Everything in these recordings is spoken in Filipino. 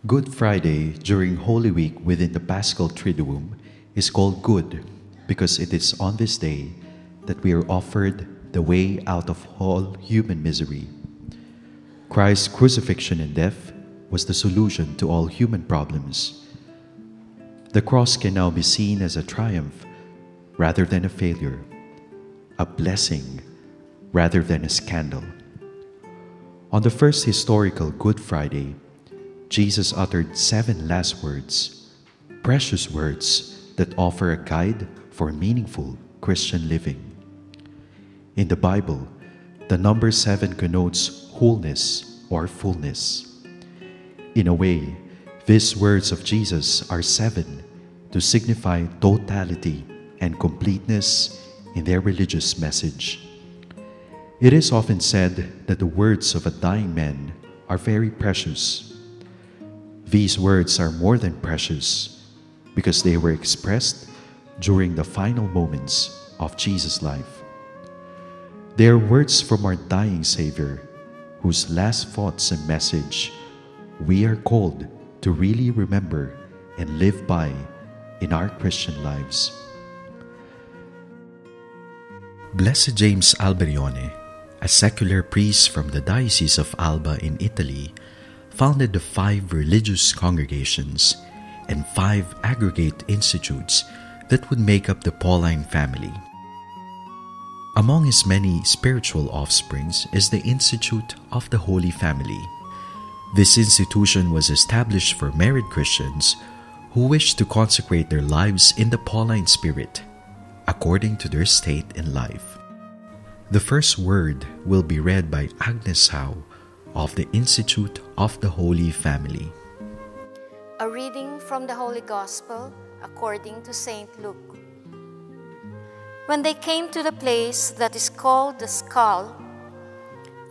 Good Friday during Holy Week within the Paschal Triduum is called Good because it is on this day that we are offered the way out of all human misery. Christ's crucifixion and death was the solution to all human problems. The cross can now be seen as a triumph rather than a failure, a blessing rather than a scandal. On the first historical Good Friday, Jesus uttered 7 last words, precious words that offer a guide for meaningful Christian living. In the Bible, the number 7 connotes wholeness or fullness. In a way, these words of Jesus are 7 to signify totality and completeness in their religious message. It is often said that the words of a dying man are very precious. These words are more than precious because they were expressed during the final moments of Jesus' life. They are words from our dying Savior, whose last thoughts and message we are called to really remember and live by in our Christian lives. Blessed James Alberione, a secular priest from the Diocese of Alba in Italy, founded the 5 religious congregations and 5 aggregate institutes that would make up the Pauline family. Among his many spiritual offsprings is the Institute of the Holy Family. This institution was established for married Christians who wish to consecrate their lives in the Pauline spirit, according to their state in life. The first word will be read by Agnes Howe of the Institute of the Holy Family. A reading from the Holy Gospel according to St. Luke. When they came to the place that is called the Skull,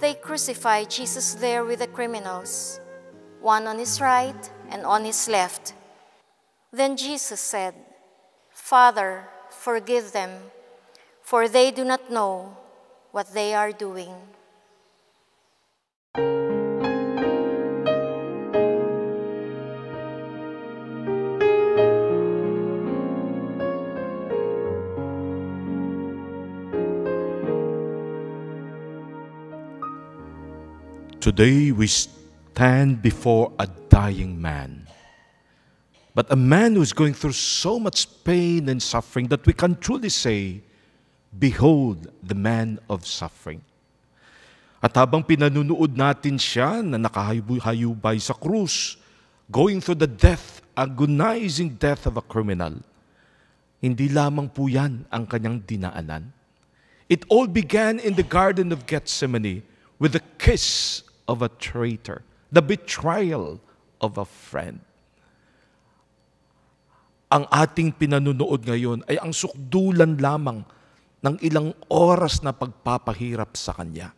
they crucified Jesus there with the criminals, one on his right and on his left. Then Jesus said, "Father, forgive them, for they do not know what they are doing." Today we stand before a dying man, but a man who is going through so much pain and suffering that we can truly say, "Behold the man of suffering." At habang pinanunood natin siya na nakahayubay sa krus, going through the death, agonizing death of a criminal, hindi lamang po yan ang kanyang dinaanan. It all began in the Garden of Gethsemane with the kiss of a traitor, the betrayal of a friend. Ang ating pinanunood ngayon ay ang sukdulan lamang ng ilang oras na pagpapahirap sa kanya.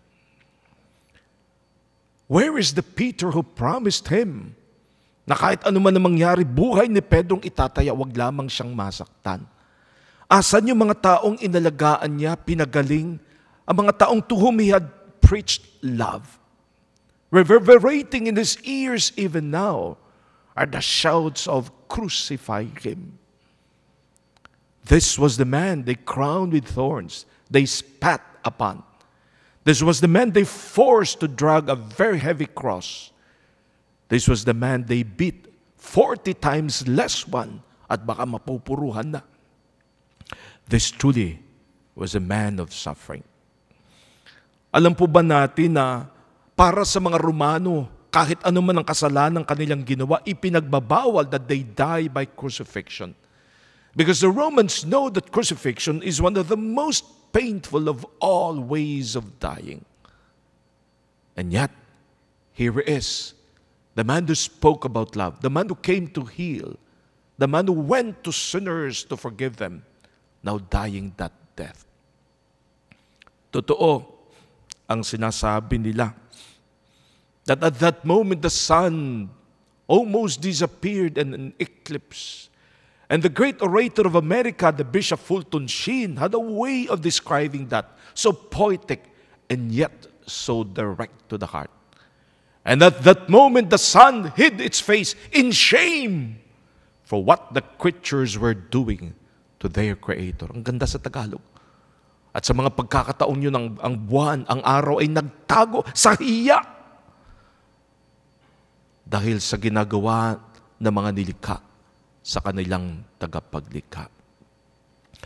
Where is the Peter who promised him na kahit ano man ang mangyari, buhay ni Pedrong itataya, wag lamang siyang masaktan? Asan yung mga taong inalagaan niya, pinagaling, ang mga taong to whom he had preached love? Reverberating in his ears even now are the shouts of "Crucify him." This was the man they crowned with thorns, they spat upon. This was the man they forced to drag a very heavy cross. This was the man they beat 40 times less one at baka mapupuruhan na. This truly was a man of suffering. Alam po ba natin na para sa mga Romano, kahit ano man ang kasalanan kanilang ginawa, ipinagbabawal that they die by crucifixion. Because the Romans know that crucifixion is one of the most painful of all ways of dying. And yet, here is the man who spoke about love, the man who came to heal, the man who went to sinners to forgive them, now dying that death. Totoo ang sinasabi nila that at that moment the sun almost disappeared in an eclipse. And the great orator of America, the Bishop Fulton Sheen, had a way of describing that, so poetic and yet so direct to the heart. And at that moment, the son hid its face in shame for what the creatures were doing to their Creator. Ang ganda sa Tagalog. At sa mga pagkakataon yun, ang buwan, ang araw ay nagtago sa hiya dahil sa ginagawa ng mga nilikha sa kanilang tagapaglikha.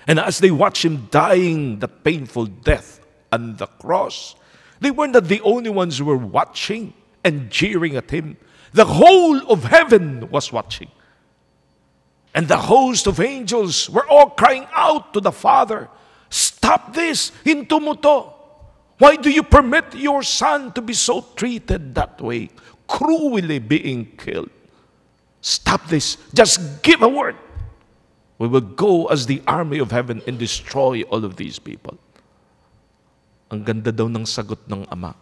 And as they watched him dying that painful death on the cross, they were not the only ones who were watching and jeering at him. The whole of heaven was watching. And the host of angels were all crying out to the Father, "Stop this! Hinto mo to! Why do you permit your son to be so treated that way? Cruelly being killed. Stop this! Just give a word! We will go as the army of heaven and destroy all of these people." Ang ganda daw ng sagot ng ama.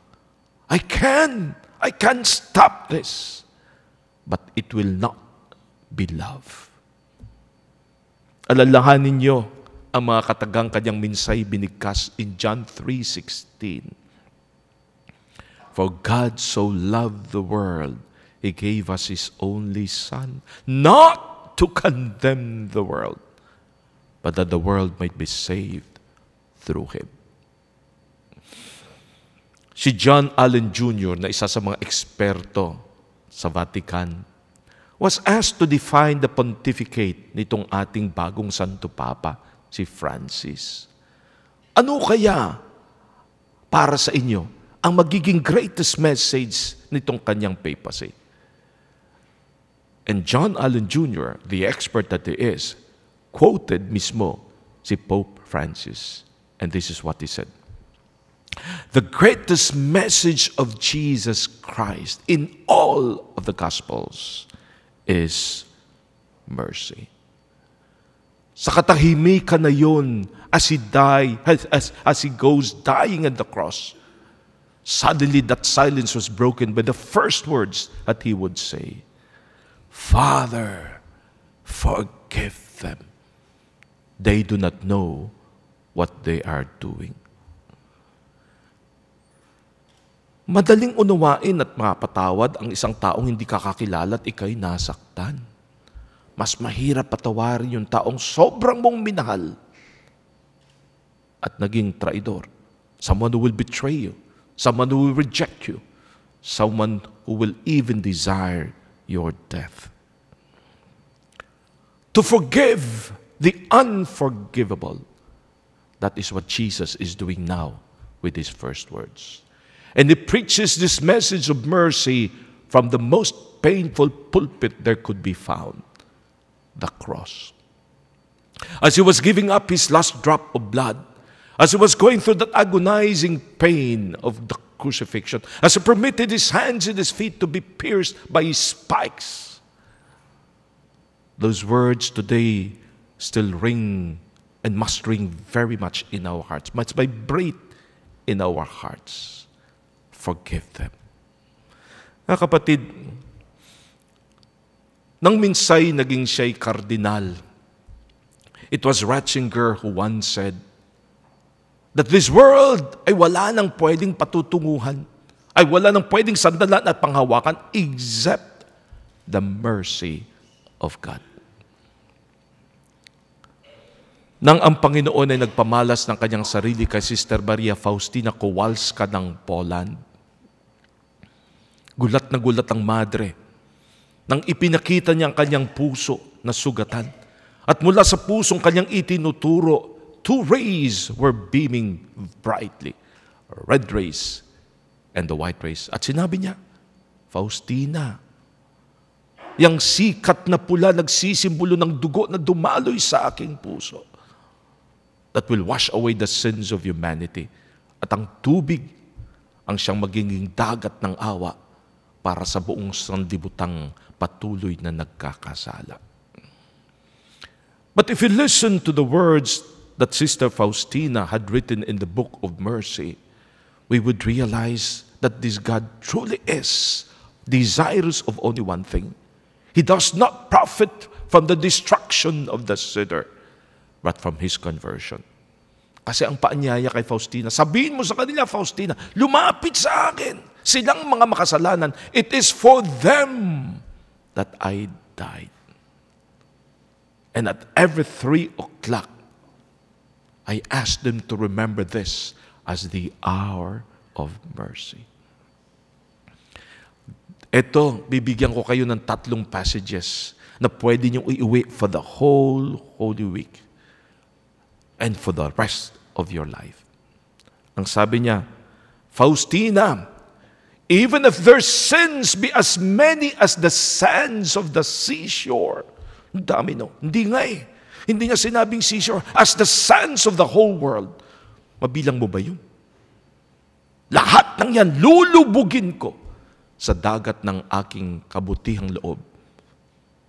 I can stop this, but it will not be love. Alalahanin niyo ang mga katagang kanyang minsay binigkas in John 3:16. For God so loved the world, He gave us His only Son, not to condemn the world, but that the world might be saved through Him. Si John Allen Jr., na isa sa mga eksperto sa Vatican, was asked to define the pontificate nitong ating bagong Santo Papa, si Francis. Ano kaya para sa inyo ang magiging greatest message nitong kanyang papacy? And John Allen Jr., the expert that he is, quoted mismo si Pope Francis. And this is what he said. The greatest message of Jesus Christ in all of the Gospels is mercy. Sa katahimikan na yun, as he goes dying at the cross, suddenly that silence was broken by the first words that he would say, "Father, forgive them. They do not know what they are doing." Madaling unawain at mapatawad ang isang taong hindi kakakilala at ika'y nasaktan. Mas mahirap patawarin yung taong sobrang mong minahal at naging traidor. Someone who will betray you. Someone who will reject you. Someone who will even desire your death. To forgive the unforgivable. That is what Jesus is doing now with his first words. And he preaches this message of mercy from the most painful pulpit there could be found, the cross. As he was giving up his last drop of blood, as he was going through that agonizing pain of the crucifixion, as he permitted his hands and his feet to be pierced by his spikes, those words today still ring and must ring very much in our hearts, must vibrate in our hearts. Forgive them. Mga kapatid, nang minsay naging siya'y kardinal, it was Ratzinger who once said that this world ay wala nang pwedeng patutunguhan, ay wala nang pwedeng sandalan at panghawakan except the mercy of God. Nang ang Panginoon ay nagpamalas ng kanyang sarili kay Sister Maria Faustina Kowalska ng Poland, gulat na gulat ang madre nang ipinakita niya ang kanyang puso na sugatan. At mula sa pusong kanyang itinuturo, two rays were beaming brightly, red rays and the white rays. At sinabi niya, Faustina, yang sikat na pula nagsisimbolo ng dugo na dumaloy sa aking puso that will wash away the sins of humanity. At ang tubig ang siyang magiging dagat ng awa para sa buong sanlibutang patuloy na nagkakasala. But if you listen to the words that Sister Faustina had written in the Book of Mercy, we would realize that this God truly is desirous of only one thing. He does not profit from the destruction of the sinner, but from his conversion. Kasi ang paanyaya kay Faustina, sabihin mo sa kanila, Faustina, lumapit sa akin. silang mga makasalanan. It is for them that I died. And at every 3 o'clock, I ask them to remember this as the hour of mercy. Ito, bibigyan ko kayo ng 3 passages na pwede niyong iuwi for the whole Holy Week and for the rest of your life. Ang sabi niya, Faustina, even if their sins be as many as the sands of the seashore. Ang dami, no? Hindi nga eh. Hindi nga sinabing seashore. As the sands of the whole world. Mabilang mo ba yun? Lahat ng yan, lulubugin ko sa dagat ng aking kabutihang loob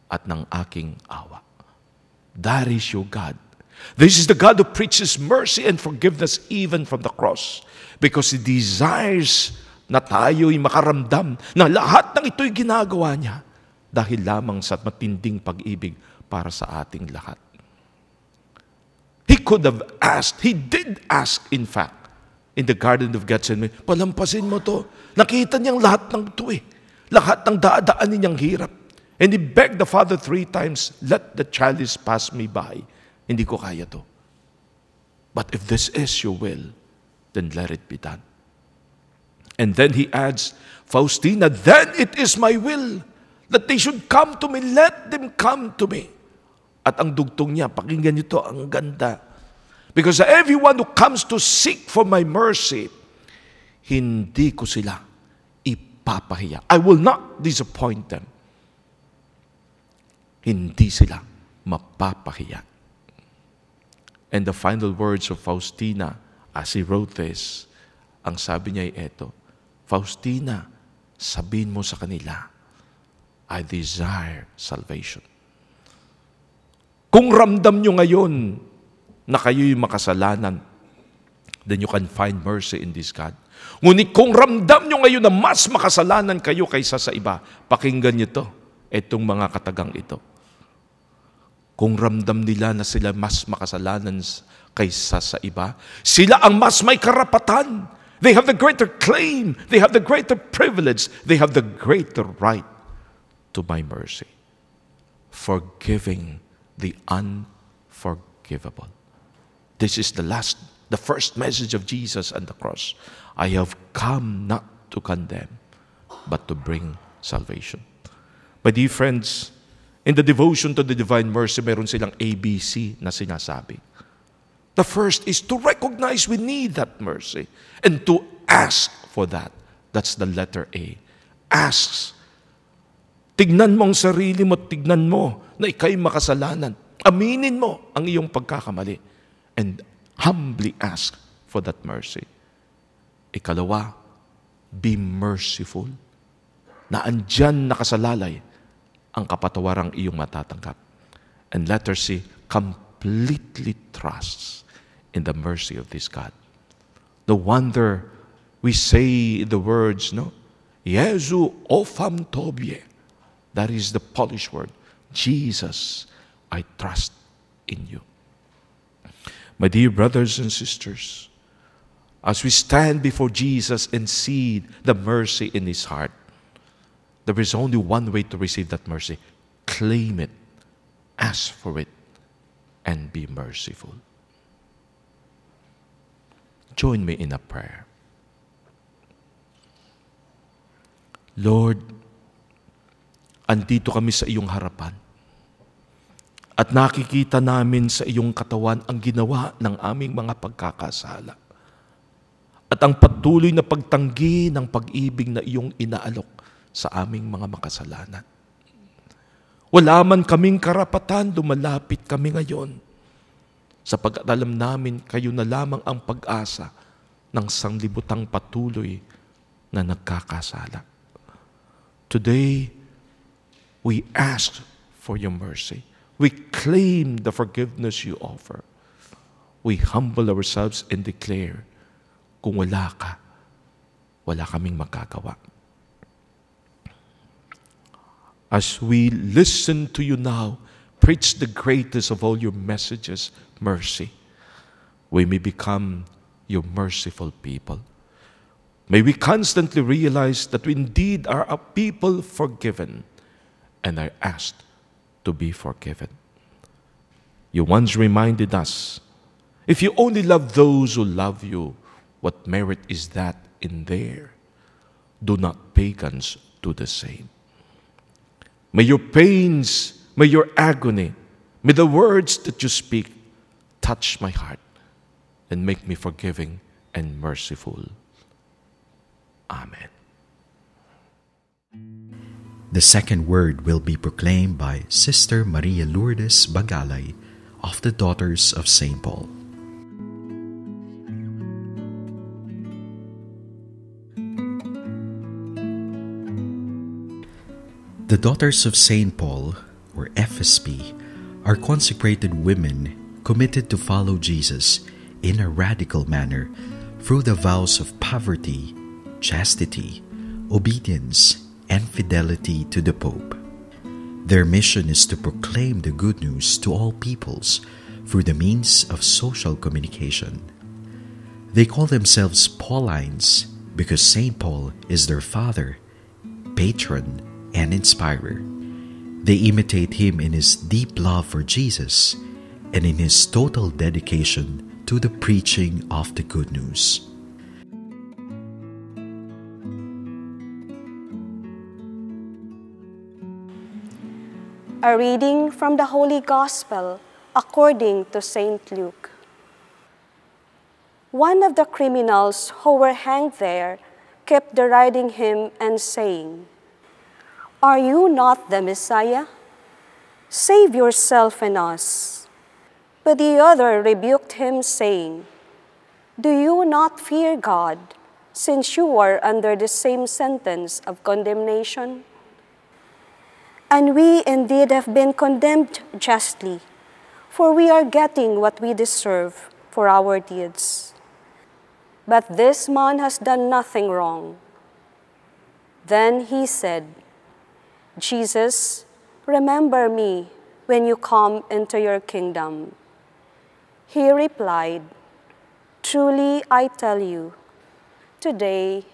at ng aking awa. That is your God. This is the God who preaches mercy and forgiveness even from the cross. Because He desires na tayo'y makaramdam na lahat ng ito'y ginagawa niya dahil lamang sa matinding pag-ibig para sa ating lahat. He could have asked, He did ask in fact, in the Garden of Gethsemane, palampasin mo to. Nakita niyang lahat ng ito eh. Lahat ng daadaan niyang hirap. And He begged the Father 3 times, let the chalice pass me by. Hindi ko kaya to. But if this is your will, then let it be done. And then He adds, Faustina, then it is my will that they should come to me. Let them come to me. At ang dugtong niya, pakinggan niyo to, ang ganda. Because everyone who comes to seek for my mercy, hindi ko sila ipapahiya. I will not disappoint them. Hindi sila mapapahiya. And the final words of Faustina, as he wrote this, ang sabi niya ay eto, Faustina, sabihin mo sa kanila, I desire salvation. Kung ramdam nyo ngayon na kayo'y makasalanan, then you can find mercy in this God. Ngunit kung ramdam nyo ngayon na mas makasalanan kayo kaysa sa iba, pakinggan nyo to, itong mga katagang ito. Kung ramdam nila na sila mas makasalanan kaysa sa iba, sila ang mas may karapatan. They have the greater claim. They have the greater privilege. They have the greater right to my mercy. Forgiving the unforgivable. This is the first message of Jesus on the cross. I have come not to condemn, but to bring salvation. My dear friends, in the devotion to the divine mercy, meron silang ABC na sinasabi. The first is to recognize we need that mercy and to ask for that. That's the letter A. Asks. Tignan mo ang sarili mo, tignan mo na ikaw'y makasalanan. Aminin mo ang iyong pagkakamali. And humbly ask for that mercy. Ikalawa, be merciful. Na andyan nakasalalay ang kapatawarang iyong matatanggap. And letter C, completely trusts in the mercy of this God. No wonder we say the words, no? Jesu ofam tobie. That is the Polish word. Jesus, I trust in you. My dear brothers and sisters, as we stand before Jesus and see the mercy in His heart, there is only one way to receive that mercy. Claim it, ask for it, and be merciful. Join me in a prayer. Lord, andito kami sa iyong harapan. At nakikita namin sa iyong katawan ang ginawa ng aming mga pagkakasala. At ang patuloy na pagtanggi ng pag-ibig na iyong inaalok sa aming mga makasalanan. Wala man kaming karapatan, lumalapit kami ngayon. Sapagkat alam namin kayo na lamang ang pag-asa ng sanglibutang patuloy na nagkakasala. Today, we ask for your mercy. We claim the forgiveness you offer. We humble ourselves and declare, kung wala ka, wala kaming magagawa. As we listen to you now, preach the greatest of all your messages, mercy. We may become your merciful people. May we constantly realize that we indeed are a people forgiven and are asked to be forgiven. You once reminded us, if you only love those who love you, what merit is that in there? Do not pagans do the same? May your pains, may your agony, may the words that you speak touch my heart and make me forgiving and merciful. Amen. The second word will be proclaimed by Sister Maria Lourdes Bagalay of the Daughters of St. Paul. The Daughters of St. Paul, or FSP, are consecrated women committed to follow Jesus in a radical manner through the vows of poverty, chastity, obedience, and fidelity to the Pope. Their mission is to proclaim the good news to all peoples through the means of social communication. They call themselves Paulines because St. Paul is their father, patron, and inspirer. They imitate him in his deep love for Jesus and in his total dedication to the preaching of the good news. A reading from the Holy Gospel according to St. Luke. One of the criminals who were hanged there kept deriding him and saying, "Are you not the Messiah? Save yourself and us." But the other rebuked him, saying, "Do you not fear God, since you are under the same sentence of condemnation? And we indeed have been condemned justly, for we are getting what we deserve for our deeds. But this man has done nothing wrong." Then he said, "Jesus, remember me when you come into your kingdom." He replied, "Truly I tell you, today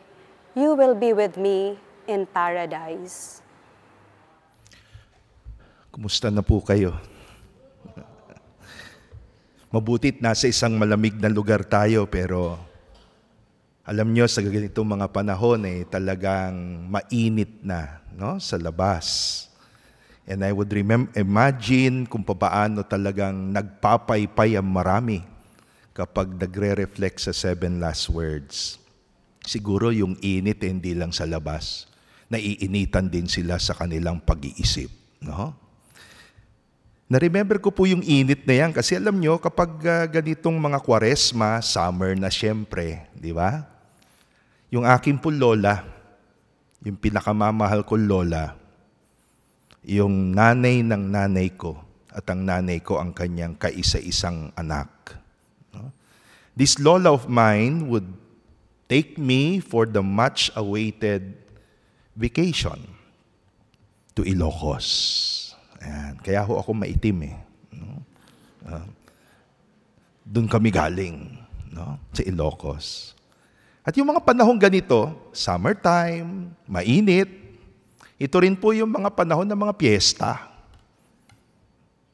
you will be with me in paradise." Kumusta na po kayo? Mabutit nasa isang malamig na lugar tayo, pero alam nyo sa ganitong mga panahon talagang mainit na, no, sa labas. And I would imagine kung paano talagang nagpapaypay ang marami kapag nagre-reflect sa 7 last words. Siguro yung init hindi lang sa labas, naiinitan din sila sa kanilang pag-iisip, no? Na-remember ko po yung init na yan kasi alam nyo, kapag ganitong mga Kwaresma, summer na siyempre, di ba? Yung aking po lola, yung pinakamamahal ko lola, yung nanay ng nanay ko at ang nanay ko ang kanyang kaisa-isang anak. No? This lola of mine would take me for the much-awaited vacation to Ilocos. Ayan. Kaya ako maitim no? Doon kami galing, no? Sa Ilocos. At yung mga panahong ganito, summertime, mainit, ito rin po yung mga panahon ng mga piyesta.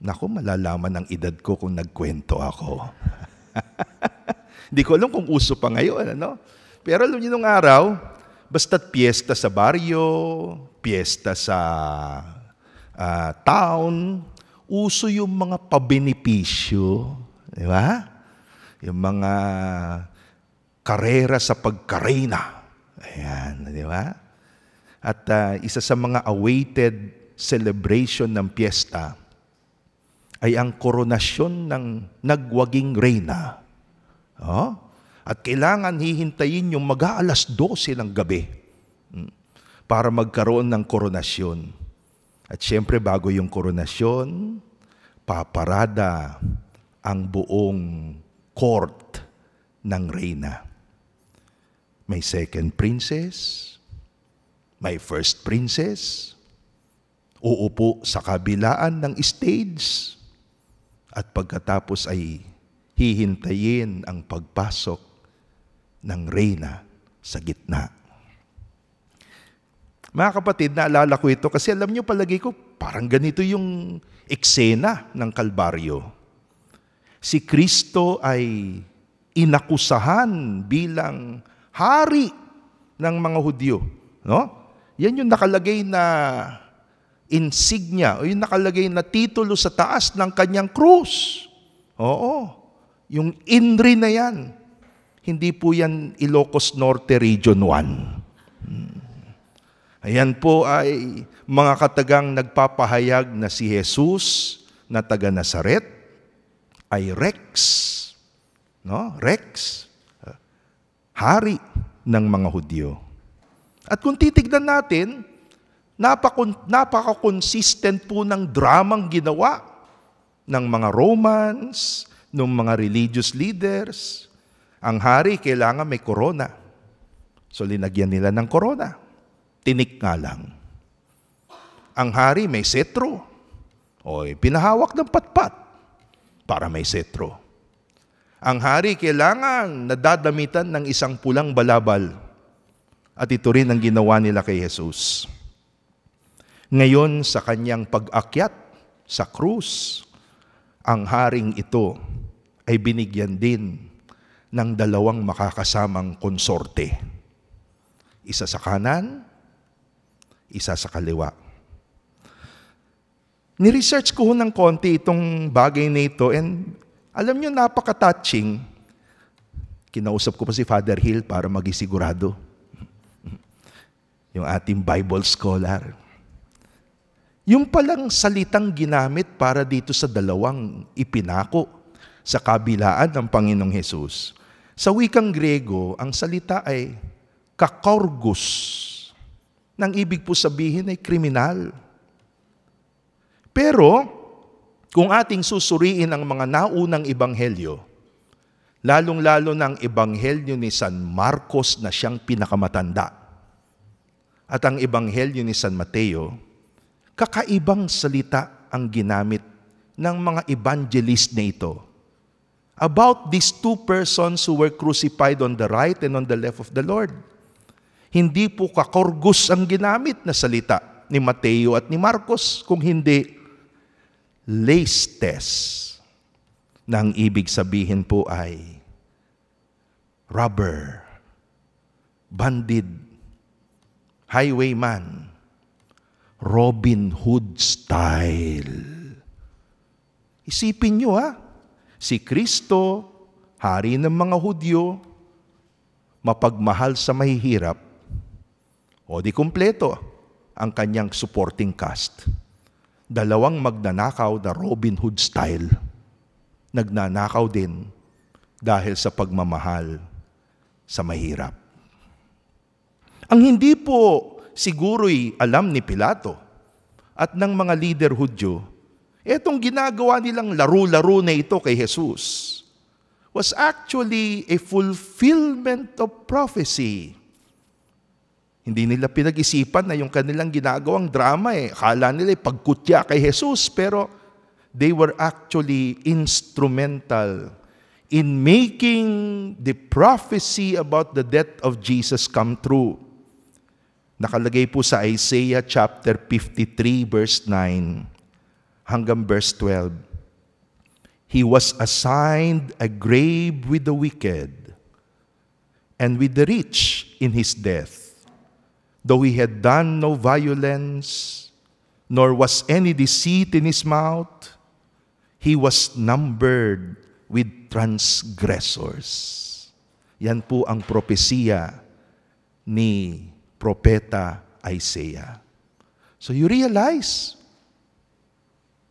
Naku, malalaman ng edad ko kung nagkwento ako. Hindi ko alam kung uso pa ngayon, ano? Pero alam niyo nung araw, basta't piyesta sa baryo, piyesta sa town, uso yung mga pabenepisyo, di ba? Yung mga karera sa pagkarena. Ayan, di ba? At isa sa mga awaited celebration ng piyesta ay ang koronasyon ng nagwaging reyna. Oh? At kailangan hihintayin yung mag-aalas 12 ng gabi para magkaroon ng koronasyon. At siyempre, bago yung koronasyon, paparada ang buong court ng reyna. May second princess, may first princess, uupo sa kabilaan ng stage, at pagkatapos ay hihintayin ang pagpasok ng reyna sa gitna. Mga kapatid, naalala ko ito kasi alam niyo palagi ko, parang ganito yung eksena ng Kalbaryo. Si Kristo ay inakusahan bilang hari ng mga Hudyo. No? Yan yung nakalagay na insignia o yung nakalagay na titulo sa taas ng kanyang krus. Oo, yung INRI na yan. Hindi po yan Ilocos Norte Region 1. Ayan po ay mga katagang nagpapahayag na si Jesus na taga Nazaret ay Rex. No? Rex. Hari ng mga Hudyo. At kung titignan natin, napaka-consistent po ng dramang ginawa ng mga Romans, ng mga religious leaders. Ang hari kailangan may korona. So linagyan nila ng korona. Tinik nga lang. Ang hari may setro. O pinahawak ng patpat para may setro. Ang hari kailangan nadadamitan ng isang pulang balabal. At ito rin ang ginawa nila kay Jesus. Ngayon sa kanyang pag-akyat sa krus, ang haring ito ay binigyan din ng dalawang makakasamang konsorte. Isa sa kanan, isa sa kaliwa. Ni-research ko ng konti itong bagay na ito and alam nyo, napaka-touching. Kinausap ko pa si Father Hill para magisigurado. Yung ating Bible scholar. Yung palang salitang ginamit para dito sa dalawang ipinako sa kabilaan ng Panginoong Hesus. Sa wikang Grego, ang salita ay kakorgus. Nang ibig po sabihin ay kriminal. Pero, kung ating susuriin ang mga naunang ebanghelyo, lalong-lalo ng ebanghelyo ni San Marcos na siyang pinakamatanda, at ang ebanghelyo ni San Mateo, kakaibang salita ang ginamit ng mga evangelist na ito about these two persons who were crucified on the right and on the left of the Lord. Hindi po kakorgus ang ginamit na salita ni Mateo at ni Marcos, kung hindi lestes, na ang ibig sabihin po ay robber, bandit, highwayman, Robin Hood style. Isipin nyo si Kristo, hari ng mga Hudyo, mapagmahal sa mahihirap, o di kumpleto ang kanyang supporting cast. Dalawang magnanakaw na Robin Hood style. Nagnanakaw din dahil sa pagmamahal sa mahirap. Ang hindi po siguro'y alam ni Pilato at ng mga leader Hudyo, etong ginagawa nilang laro-laro na ito kay Jesus was actually a fulfillment of prophecy. Hindi nila pinag-isipan na yung kanilang ginagawang drama akala nila pagkutya kay Jesus, pero they were actually instrumental in making the prophecy about the death of Jesus come true. Nakalagay po sa Isaiah chapter 53 verse 9 hanggang verse 12. He was assigned a grave with the wicked and with the rich in his death, though he had done no violence, nor was any deceit in his mouth, he was numbered with transgressors. Yan po ang propesiya ni Propeta Isaiah. So you realize,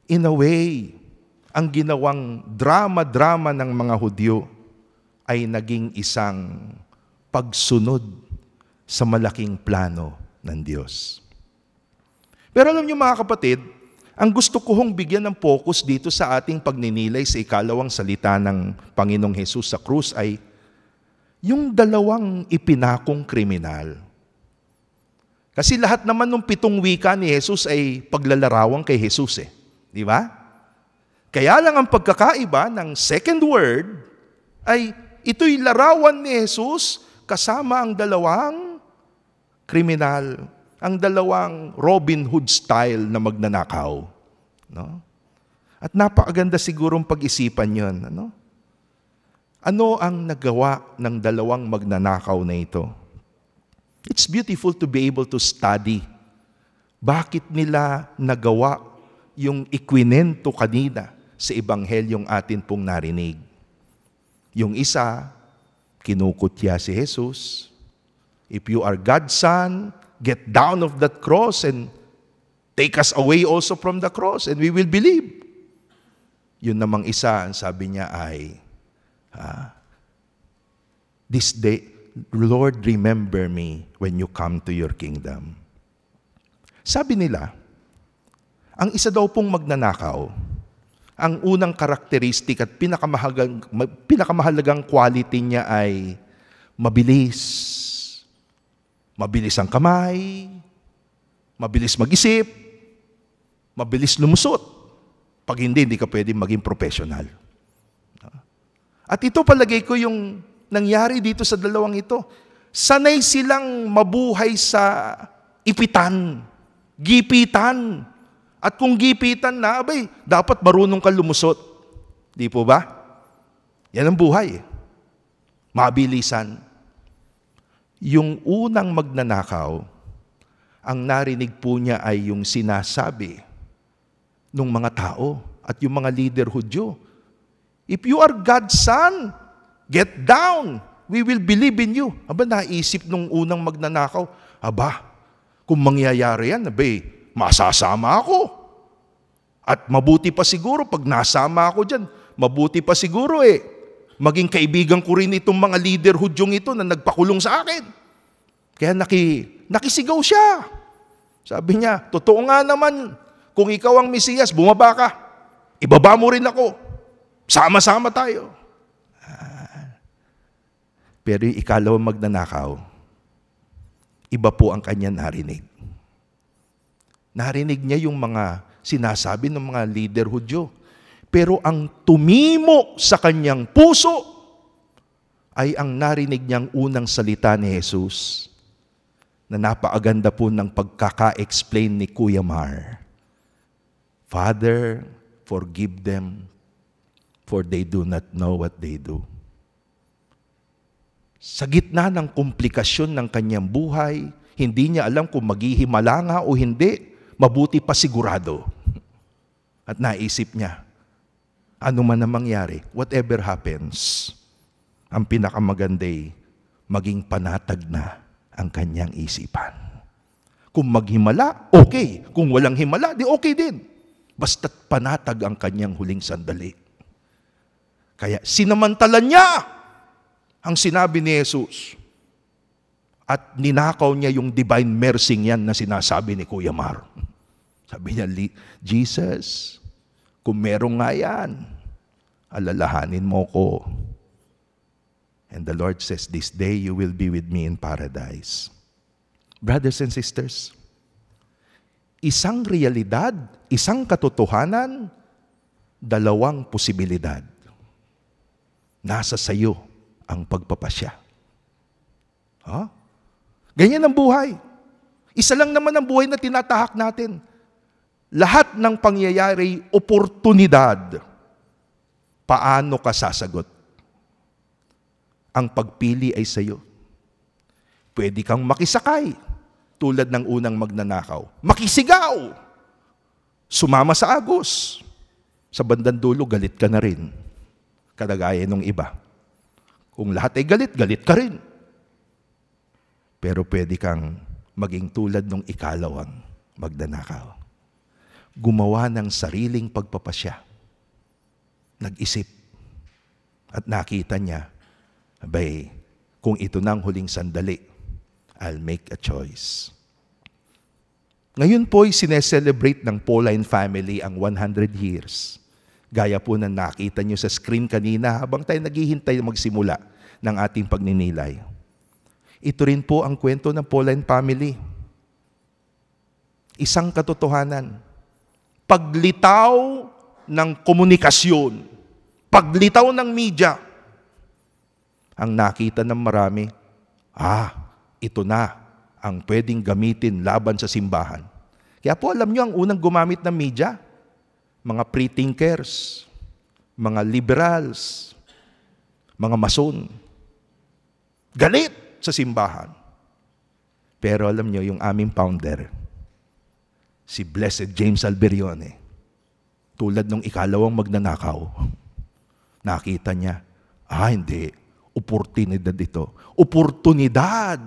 in a way, ang ginawang drama-drama ng mga Hudyo ay naging isang pagsunod sa malaking plano ng Diyos. Pero alam niyo mga kapatid, ang gusto ko hong bigyan ng focus dito sa ating pagninilay sa ikalawang salita ng Panginoong Hesus sa krus ay yung dalawang ipinakong kriminal. Kasi lahat naman ng 7 wika ni Jesus ay paglalarawan kay Jesus Di ba? Kaya lang ang pagkakaiba ng second word ay ito'y larawan ni Jesus kasama ang dalawang kriminal, ang dalawang Robin Hood style na magnanakaw. No? At napakaganda sigurong pag-isipan yon. Ano ang nagawa ng dalawang magnanakaw na ito? It's beautiful to be able to study. Bakit nila nagawa yung ikwinento kanina sa Ebanghelyong atin pong narinig? Yung isa, kinukutya si Jesus. If you are God's Son, get down of that cross and take us away also from the cross and we will believe. Yun namang isa, ang sabi niya ay, this day, Lord, remember me when you come to your kingdom. Sabi nila, ang isa daw pong magnanakaw, ang unang karakteristik at pinakamahalagang quality niya ay mabilis. Mabilis ang kamay, mabilis mag-isip, mabilis lumusot. Pag hindi ka pwede maging professional. At ito palagay ko yung nangyari dito sa dalawang ito. Sanay silang mabuhay sa ipitan, gipitan. At kung gipitan na, dapat marunong ka lumusot. Di po ba? Yan ang buhay. Mabilisan. Yung unang magnanakaw, ang narinig po niya ay yung sinasabi ng mga tao at yung mga leader Hudyo. If you are God's Son, get down. We will believe in you. Naisip nung unang magnanakaw, kung mangyayari yan, masasama ako. At mabuti pa siguro, pag nasama ako dyan, mabuti pa siguro maging kaibigan ko rin itong mga leader Hudyong ito na nagpakulong sa akin. Kaya nakisigaw siya. Sabi niya, totoo nga naman, kung ikaw ang Mesiyas, bumaba ka. Ibaba mo rin ako. Sama-sama tayo. Pero yung ikalawang magnanakaw, iba po ang kanya narinig. Narinig niya yung mga sinasabi ng mga leader Hudyo. Pero ang tumimo sa kanyang puso ay ang narinig niyang unang salita ni Jesus na napakaganda po ng pagkaka-explain ni Kuya Mar. Father, forgive them, for they do not know what they do. Sa gitna ng komplikasyon ng kanyang buhay, hindi niya alam kung maghihimala nga o hindi, mabuti pa sigurado. At naisip niya, ano man ang mangyari, whatever happens, ang pinakamaganda maging panatag na ang kanyang isipan. Kung maghimala, okay. Kung walang himala, di okay din. Basta't panatag ang kanyang huling sandali. Kaya sinamantala niya ang sinabi ni Jesus. At ninakaw niya yung divine mercy yan na sinasabi ni Kuya Mar. Sabi niya, Jesus, kung merong nga yan, alalahanin mo ko. And the Lord says, this day you will be with me in paradise. Brothers and sisters, isang realidad, isang katotohanan, dalawang posibilidad. Nasa sayo ang pagpapasya. Ganyan ang buhay. Isa lang naman ang buhay na tinatahak natin. Lahat ng pangyayari, oportunidad. Paano ka sasagot? Ang pagpili ay sa iyo. Pwede kang makisakay, tulad ng unang magnanakaw. Makisigaw! Sumama sa agos. Sa bandang dulo, galit ka na rin. Kadagaya ng iba. Kung lahat ay galit, galit ka rin. Pero pwede kang maging tulad ng ikalawang magnanakaw. Gumawa ng sariling pagpapasya. Nag-isip. At nakita niya, kung ito na ang huling sandali, I'll make a choice. Ngayon po ay sineselebrate ng Pauline family ang 100 years. Gaya po na nakita nyo sa screen kanina habang tayo naghihintay magsimula ng ating pagninilay. Ito rin po ang kwento ng Pauline family. Isang katotohanan. Paglitaw ng komunikasyon, paglitaw ng media, ang nakita ng marami, ito na ang pwedeng gamitin laban sa simbahan. Kaya po alam nyo, ang unang gumamit ng media, mga pre-thinkers, mga liberals, mga mason, galit sa simbahan. Pero alam nyo, yung aming founder, si Blessed James Alberione, tulad nung ikalawang magnanakaw, nakita niya, hindi, oportunidad ito. Oportunidad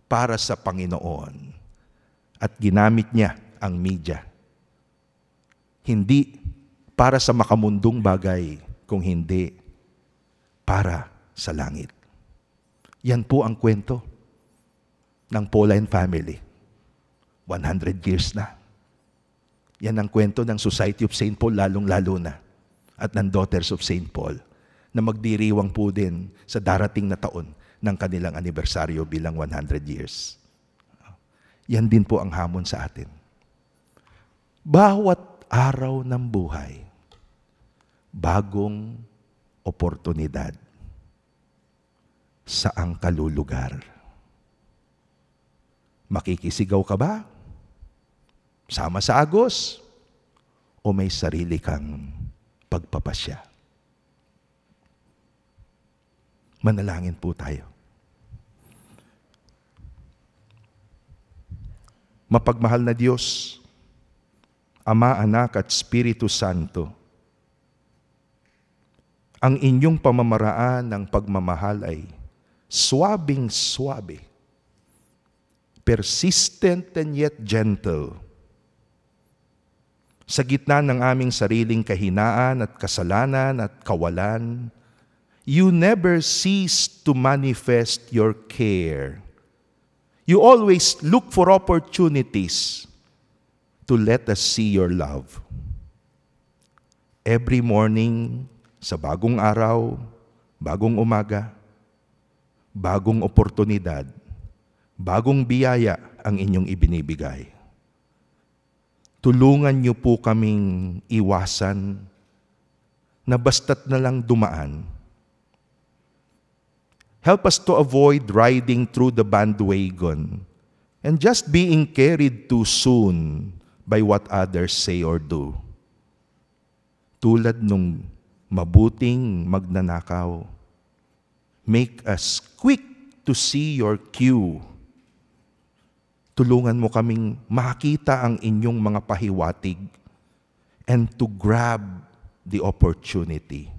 para sa Panginoon. At ginamit niya ang media. Hindi para sa makamundong bagay, kung hindi para sa langit. Yan po ang kwento ng Pauline family. 100 years na. Yan ang kwento ng Society of St. Paul, lalong-lalo na. At ng Daughters of St. Paul, na magdiriwang po din sa darating na taon ng kanilang anibersaryo bilang 100 years. Yan din po ang hamon sa atin. Bawat araw ng buhay, bagong oportunidad. Saang kalulugar? Makikisigaw ka ba? Sama sa agos? O may sarili kang pagpapasya? Manalangin po tayo. Mapagmahal na Diyos, Ama, Anak at Espiritu Santo, ang inyong pamamaraan ng pagmamahal ay swabing-swabe, persistent and yet gentle. Sa gitna ng aming sariling kahinaan at kasalanan at kawalan, you never cease to manifest your care. You always look for opportunities to let us see your love. Every morning, sa bagong araw, bagong umaga, bagong oportunidad, bagong biyaya ang inyong ibinibigay. Tulungan niyo po kaming iwasan na basta't na lang dumaan. Help us to avoid riding through the bandwagon and just being carried too soon by what others say or do. Tulad nung mabuting magnanakaw, make us quick to see your cue. Tulungan mo kaming makita ang inyong mga pahiwatig and to grab the opportunity.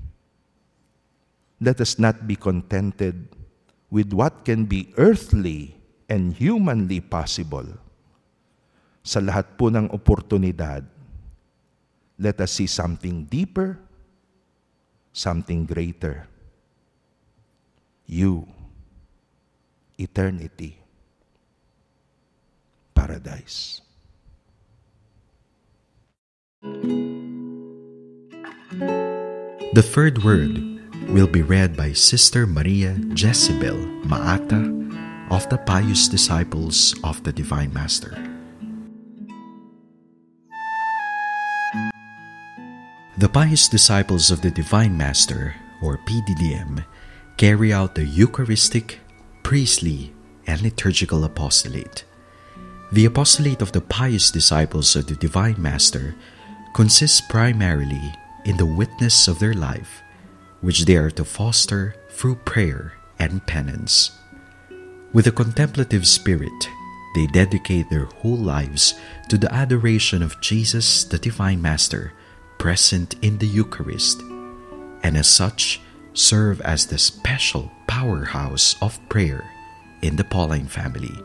Let us not be contented with what can be earthly and humanly possible. Sa lahat po ng oportunidad, let us see something deeper, something greater. You, eternity, paradise. The third word will be read by Sister Maria Jezebel Maata of the Pious Disciples of the Divine Master. The Pious Disciples of the Divine Master, or PDDM, carry out the Eucharistic, priestly, and liturgical apostolate. The apostolate of the Pious Disciples of the Divine Master consists primarily in the witness of their life, which they are to foster through prayer and penance. With a contemplative spirit, they dedicate their whole lives to the adoration of Jesus, the Divine Master, present in the Eucharist, and as such, serve as the special powerhouse of prayer in the Pauline family.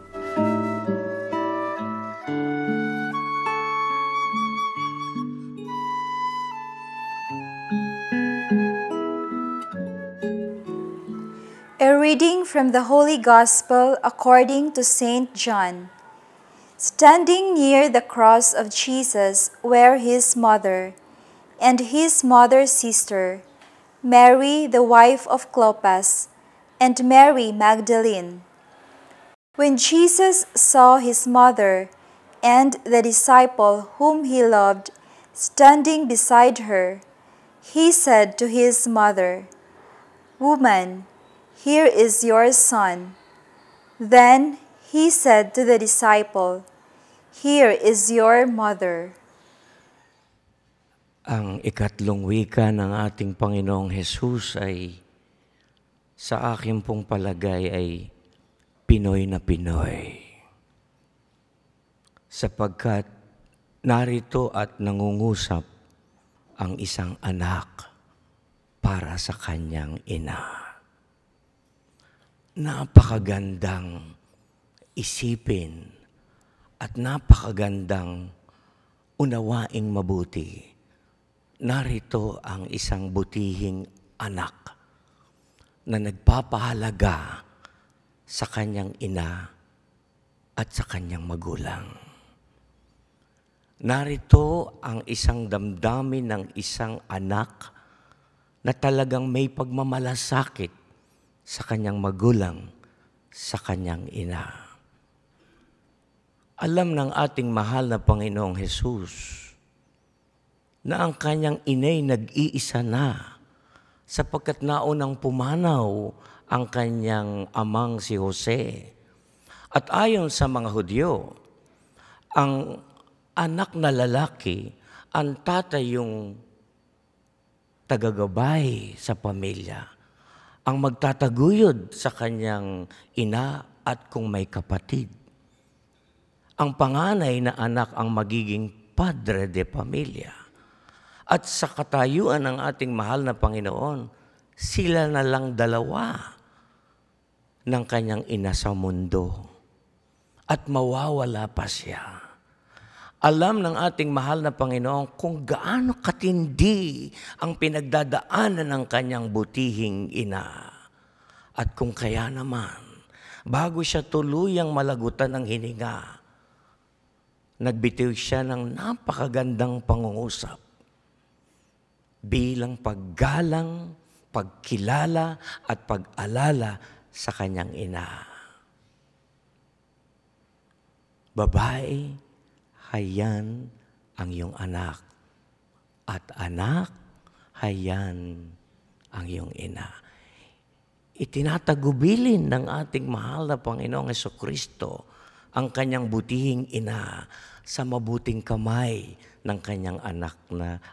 A reading from the Holy Gospel according to St. John. Standing near the cross of Jesus were his mother and his mother's sister, Mary the wife of Clopas, and Mary Magdalene. When Jesus saw his mother and the disciple whom he loved standing beside her, he said to his mother, "Woman, here is your son." Then he said to the disciple, "Here is your mother." Ang ikatlong wika ng ating Panginoong Hesus ay, sa aking pong palagay, ay Pinoy na Pinoy. Sapagkat narito at nangungusap ang isang anak para sa kanyang ina. Napakagandang isipin at napakagandang unawaing mabuti. Narito ang isang butihing anak na nagpapahalaga sa kanyang ina at sa kanyang magulang. Narito ang isang damdamin ng isang anak na talagang may pagmamalasakit sa kanyang magulang, sa kanyang ina. Alam ng ating mahal na Panginoong Hesus na ang kanyang inay nag-iisa na sapagkat naunang pumanaw ang kanyang amang si Jose. At ayon sa mga Hudyo, ang anak na lalaki, ang tatay yung tagagabay sa pamilya, ang magtataguyod sa kanyang ina at kung may kapatid. Ang panganay na anak ang magiging padre de pamilya. At sa katayuan ng ating mahal na Panginoon, sila na lang dalawa ng kanyang ina sa mundo. At mawawala pa siya. Alam ng ating mahal na Panginoon kung gaano katindi ang pinagdadaanan ng kanyang butihing ina. At kung kaya naman, bago siya tuluyang malagutan ng hininga, nagbitiw siya ng napakagandang pangungusap bilang paggalang, pagkilala at pag-alala sa kanyang ina. Babae, hayan ang iyong anak. At anak, hayan ang iyong ina. Itinatagubilin ng ating mahal na Panginoong Jesucristo ang kanyang butihing ina sa mabuting kamay ng kanyang anak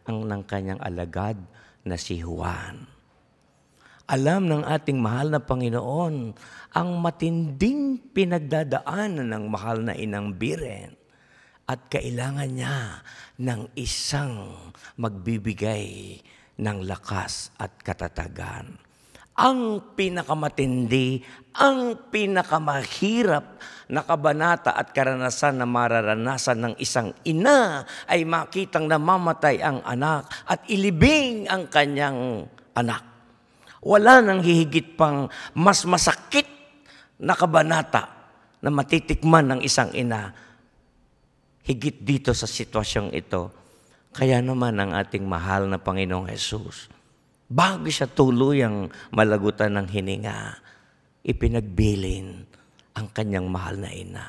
ng kanyang alagad na si Juan. Alam ng ating mahal na Panginoon ang matinding pinagdadaanan ng mahal na inang Biren. At kailangan niya ng isang magbibigay ng lakas at katatagan. Ang pinakamatindi, ang pinakamahirap na kabanata at karanasan na mararanasan ng isang ina ay makitang namamatay ang anak at ilibing ang kanyang anak. Wala nang hihigit pang mas masakit na kabanata na matitikman ng isang ina higit dito sa sitwasyong ito. Kaya naman ang ating mahal na Panginoong Hesus, bago siya tuluyang malagutan ng hininga, ipinagbilin ang kanyang mahal na ina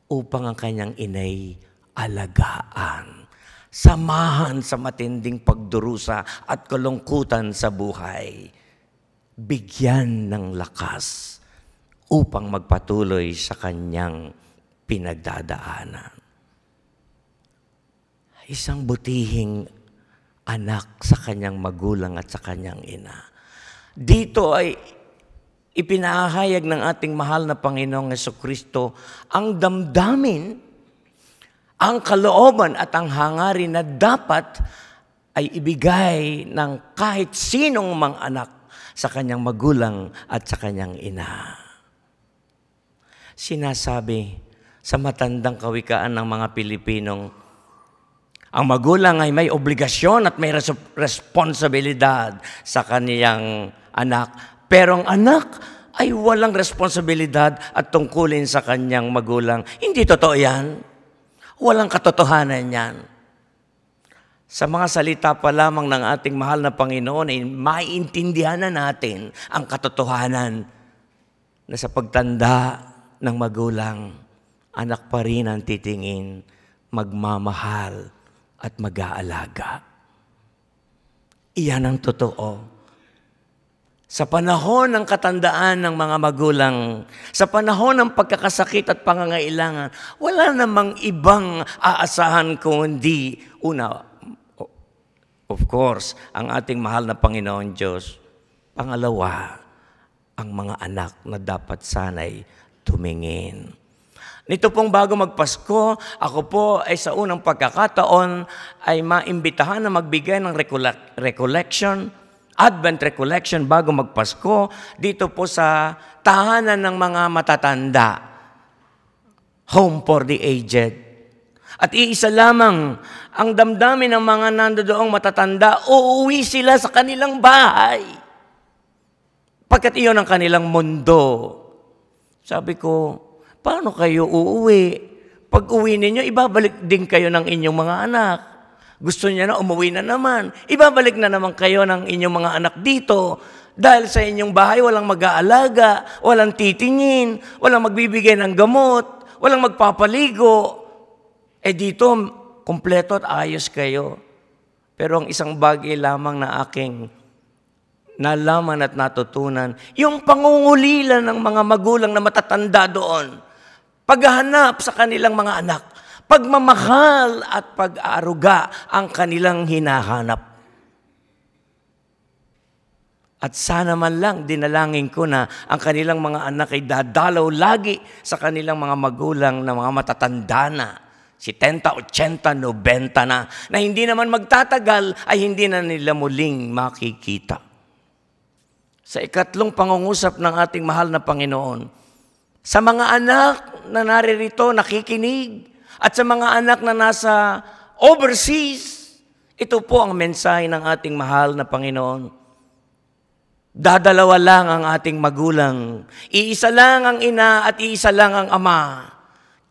upang ang kanyang inay alagaan, samahan sa matinding pagdurusa at kalungkutan sa buhay, bigyan ng lakas upang magpatuloy sa kanyang pinagdadaanan. Isang butihing anak sa kanyang magulang at sa kanyang ina. Dito ay ipinahayag ng ating mahal na Panginoong Jesucristo ang damdamin, ang kalooban at ang hangarin na dapat ay ibigay ng kahit sinong mang anak sa kanyang magulang at sa kanyang ina. Sinasabi sa matandang kawikaan ng mga Pilipinong, ang magulang ay may obligasyon at may responsibilidad sa kaniyang anak. Pero ang anak ay walang responsibilidad at tungkulin sa kanyang magulang. Hindi totoo yan. Walang katotohanan yan. Sa mga salita pa lamang ng ating mahal na Panginoon ay maiintindihan na natin ang katotohanan na sa pagtanda ng magulang, anak pa rin ang titingin, magmamahal at mag-aalaga. Iyan ang totoo. Sa panahon ng katandaan ng mga magulang, sa panahon ng pagkakasakit at pangangailangan, wala namang ibang aasahan kundi, una, of course, ang ating mahal na Panginoon Diyos. Pangalawa, ang mga anak na dapat sanay tumingin. Nito pong bago magpasko, ako po ay sa unang pagkakataon ay maimbitahan na magbigay ng recollection, Advent recollection bago magpasko dito po sa tahanan ng mga matatanda, Home for the Aged. At iisa lamang ang damdamin ng mga nandoong matatanda, uuwi sila sa kanilang bahay. Pagkat iyon ang kanilang mundo. Sabi ko, paano kayo uuwi? Pag uwi ninyo, ibabalik din kayo ng inyong mga anak. Gusto niya na umuwi na naman. Ibabalik na naman kayo ng inyong mga anak dito. Dahil sa inyong bahay, walang mag-aalaga, walang titingin, walang magbibigay ng gamot, walang magpapaligo. Dito, kumpleto at ayos kayo. Pero ang isang bagay lamang na aking nalaman at natutunan, yung pangungulila ng mga magulang na matatanda doon, paghahanap sa kanilang mga anak, pagmamahal at pag-aaruga ang kanilang hinahanap. At sana man lang dinalangin ko na ang kanilang mga anak ay dadalaw lagi sa kanilang mga magulang na mga matatanda na, 70, 80, 90 na hindi naman magtatagal ay hindi na nila muling makikita. Sa ikatlong pangungusap ng ating mahal na Panginoon, sa mga anak na naririto, nakikinig, at sa mga anak na nasa overseas, ito po ang mensahe ng ating mahal na Panginoon. Dadalawa lang ang ating magulang. Iisa lang ang ina at iisa lang ang ama.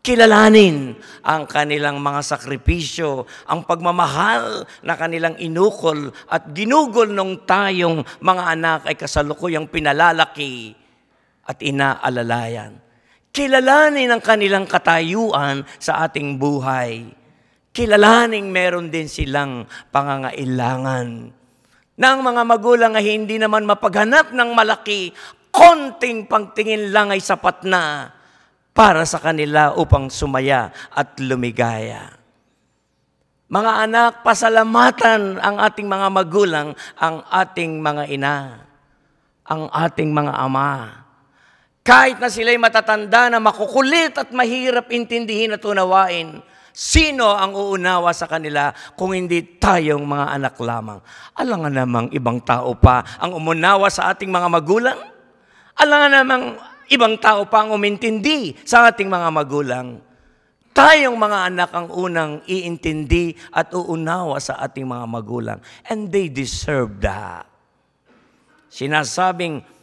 Kilalanin ang kanilang mga sakripisyo, ang pagmamahal na kanilang inukol at ginugol nung tayong mga anak ay kasalukuyang pinalalaki at inaalalayan. Kilalanin ang kanilang katayuan sa ating buhay. Kilalaning meron din silang pangangailangan. Na ang mga magulang ay hindi naman mapaghanap ng malaki, konting pagtingin lang ay sapat na para sa kanila upang sumaya at lumigaya. Mga anak, pasalamatan ang ating mga magulang, ang ating mga ina, ang ating mga ama. Kahit na sila'y matatanda na makukulit at mahirap intindihin at unawain, sino ang uunawa sa kanila kung hindi tayong mga anak lamang? Alangan namang ibang tao pa ang umunawa sa ating mga magulang? Alangan namang ibang tao pa ang umintindi sa ating mga magulang? Tayong mga anak ang unang iintindi at uunawa sa ating mga magulang. And they deserve that. Sinasabing,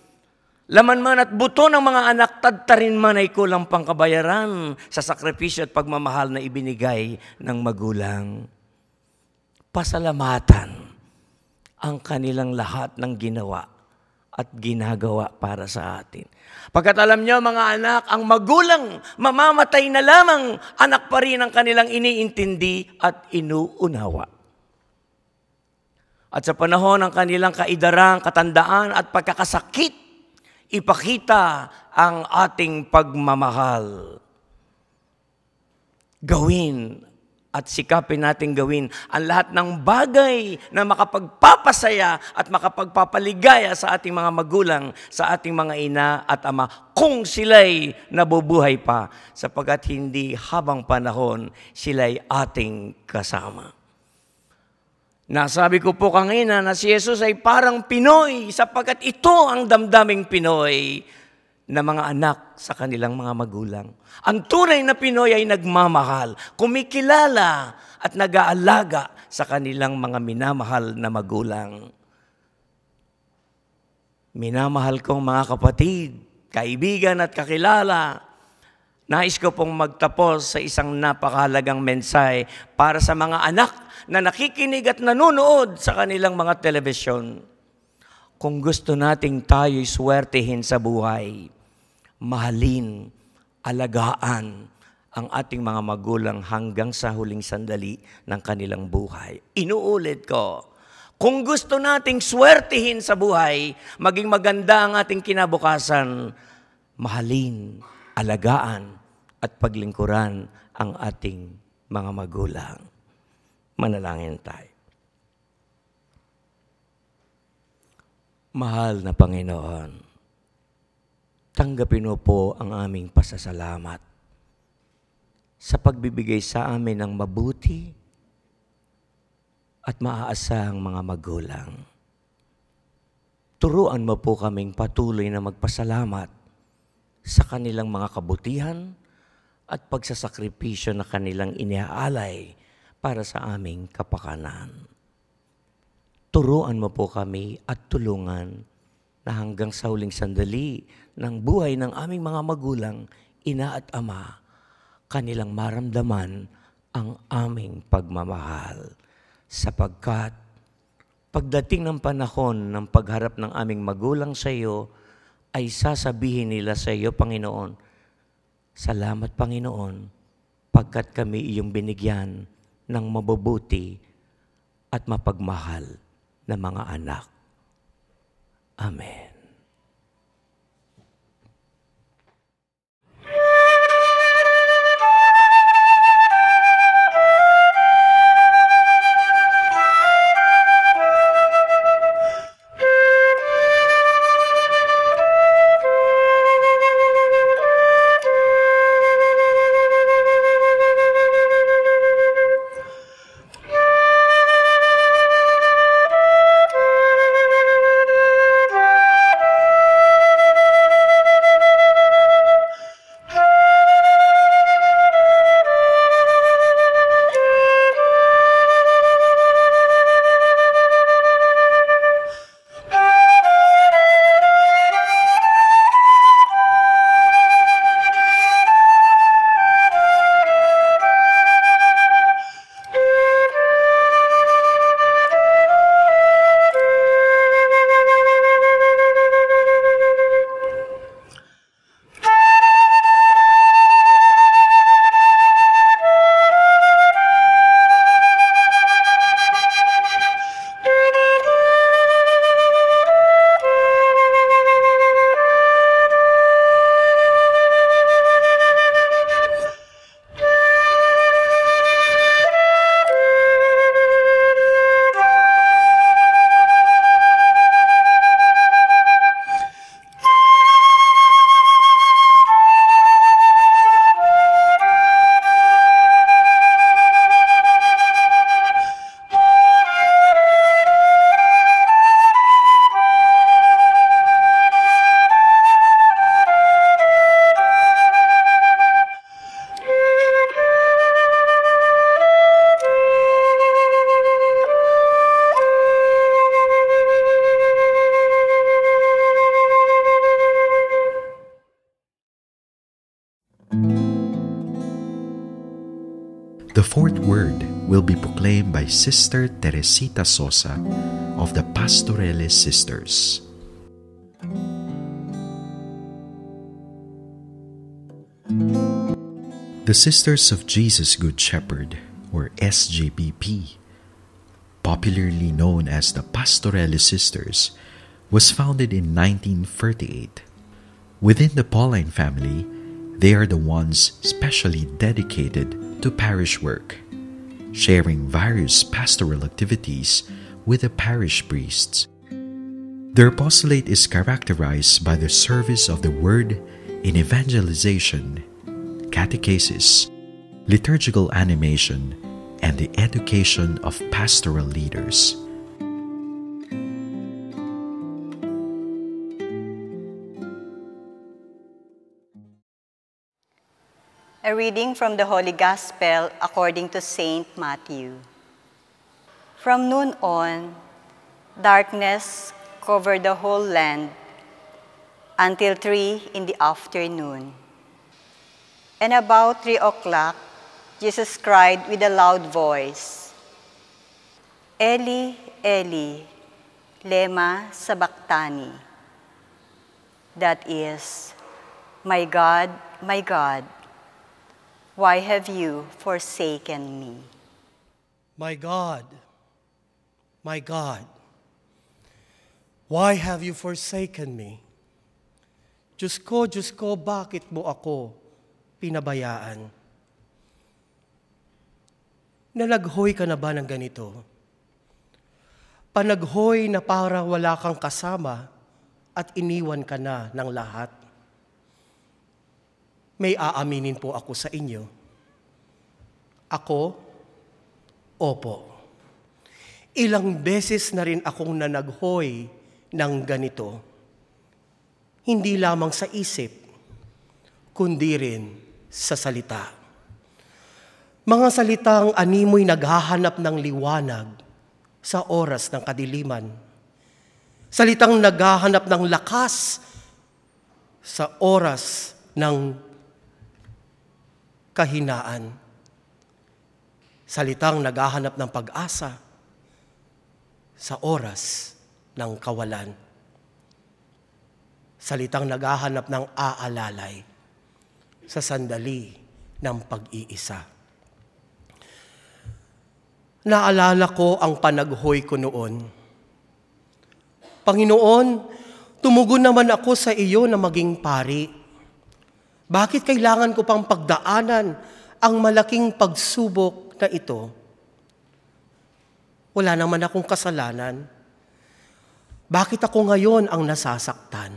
laman man at buto ng mga anak, tadtarin man ay kulang pang kabayaran sa sakripisyo at pagmamahal na ibinigay ng magulang. Pasalamatan ang kanilang lahat ng ginawa at ginagawa para sa atin. Pagkat alam nyo mga anak, ang magulang mamamatay na lamang, anak pa rin ang kanilang iniintindi at inuunawa. At sa panahon ng kanilang kaidarang, katandaan at pagkakasakit, ipakita ang ating pagmamahal. Gawin at sikapin natin gawin ang lahat ng bagay na makapagpapasaya at makapagpapaligaya sa ating mga magulang, sa ating mga ina at ama, kung sila'y nabubuhay pa, sapagkat hindi habang panahon sila'y ating kasama. Nasabi ko po kanina na si Jesus ay parang Pinoy sapagkat ito ang damdaming Pinoy na mga anak sa kanilang mga magulang. Ang tunay na Pinoy ay nagmamahal, kumikilala at nag-aalaga sa kanilang mga minamahal na magulang. Minamahal kong mga kapatid, kaibigan at kakilala, nais ko pong magtapos sa isang napakahalagang mensahe para sa mga anak na nakikinig at nanonood sa kanilang mga telebisyon. Kung gusto nating tayo'y swertehin sa buhay, mahalin, alagaan ang ating mga magulang hanggang sa huling sandali ng kanilang buhay. Inuulit ko, Kung gusto nating swertihin sa buhay, maging maganda ang ating kinabukasan, mahalin, alagaan, at paglingkuran ang ating mga magulang. Manalangin tayo. Mahal na Panginoon, tanggapin mo po ang aming pasasalamat sa pagbibigay sa amin ng mabuti at maaasahang mga magulang. Turuan mo po kaming patuloy na magpasalamat sa kanilang mga kabutihan at pagsasakripisyo na kanilang iniaalay para sa aming kapakanan. Turuan mo po kami at tulungan na hanggang sa huling sandali ng buhay ng aming mga magulang, ina at ama, kanilang maramdaman ang aming pagmamahal. Sapagkat pagdating ng panahon ng pagharap ng aming magulang sa iyo, ay sasabihin nila sa iyo, Panginoon, salamat Panginoon, pagkat kami iyong binigyan ng mabubuti at mapagmahal na mga anak. Amen. The fourth word will be proclaimed by Sister Teresita Sosa of the Pastorales Sisters. The Sisters of Jesus Good Shepherd, or SGBP, popularly known as the Pastorales Sisters, was founded in 1938. Within the Pauline family, they are the ones specially dedicated to parish work, sharing various pastoral activities with the parish priests. Their apostolate is characterized by the service of the Word in evangelization, catechesis, liturgical animation, and the education of pastoral leaders. A reading from the Holy Gospel according to Saint Matthew. From noon on, darkness covered the whole land until 3 in the afternoon. And about 3 o'clock, Jesus cried with a loud voice, Eli, Eli, lema sabachthani. That is, my God, why have you forsaken me? My God, My God, why have you forsaken me? Diyos ko, bakit mo ako pinabayaan? Nalaghoy ka na ba ng ganito? Panaghoy na para wala kang kasama at iniwan ka na ng lahat? May aaminin po ako sa inyo. Ako, opo. Ilang beses na rin akong nanaghoy ng ganito. Hindi lamang sa isip, kundi rin sa salita. Mga salitang animoy naghahanap ng liwanag sa oras ng kadiliman. Salitang naghahanap ng lakas sa oras ng kahinaan. Salitang naghahanap ng pag-asa sa oras ng kawalan. Salitang naghahanap ng aalalay sa sandali ng pag-iisa. Naalala ko ang panaghoy ko noon. Panginoon, tumugon naman ako sa iyo na maging pari. Bakit kailangan ko pang pagdaanan ang malaking pagsubok na ito? Wala naman akong kasalanan. Bakit ako ngayon ang nasasaktan?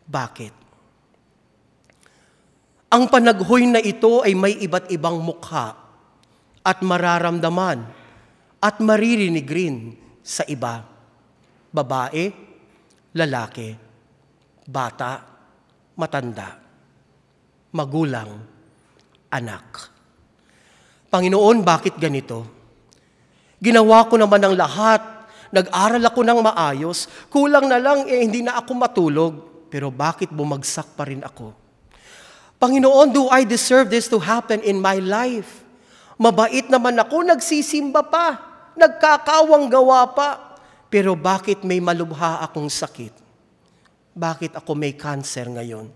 Bakit? Ang panaghoy na ito ay may iba't ibang mukha at mararamdaman at maririnig rin sa iba. Babae, lalaki, bata, matanda, magulang, anak. Panginoon, bakit ganito? Ginawa ko naman ang lahat. Nag-aral ako ng maayos. Kulang na lang, hindi na ako matulog. Pero bakit bumagsak pa rin ako? Panginoon, do I deserve this to happen in my life? Mabait naman ako, nagsisimba pa, nagkakawang gawa pa. Pero bakit may malubha akong sakit? Bakit ako may cancer ngayon?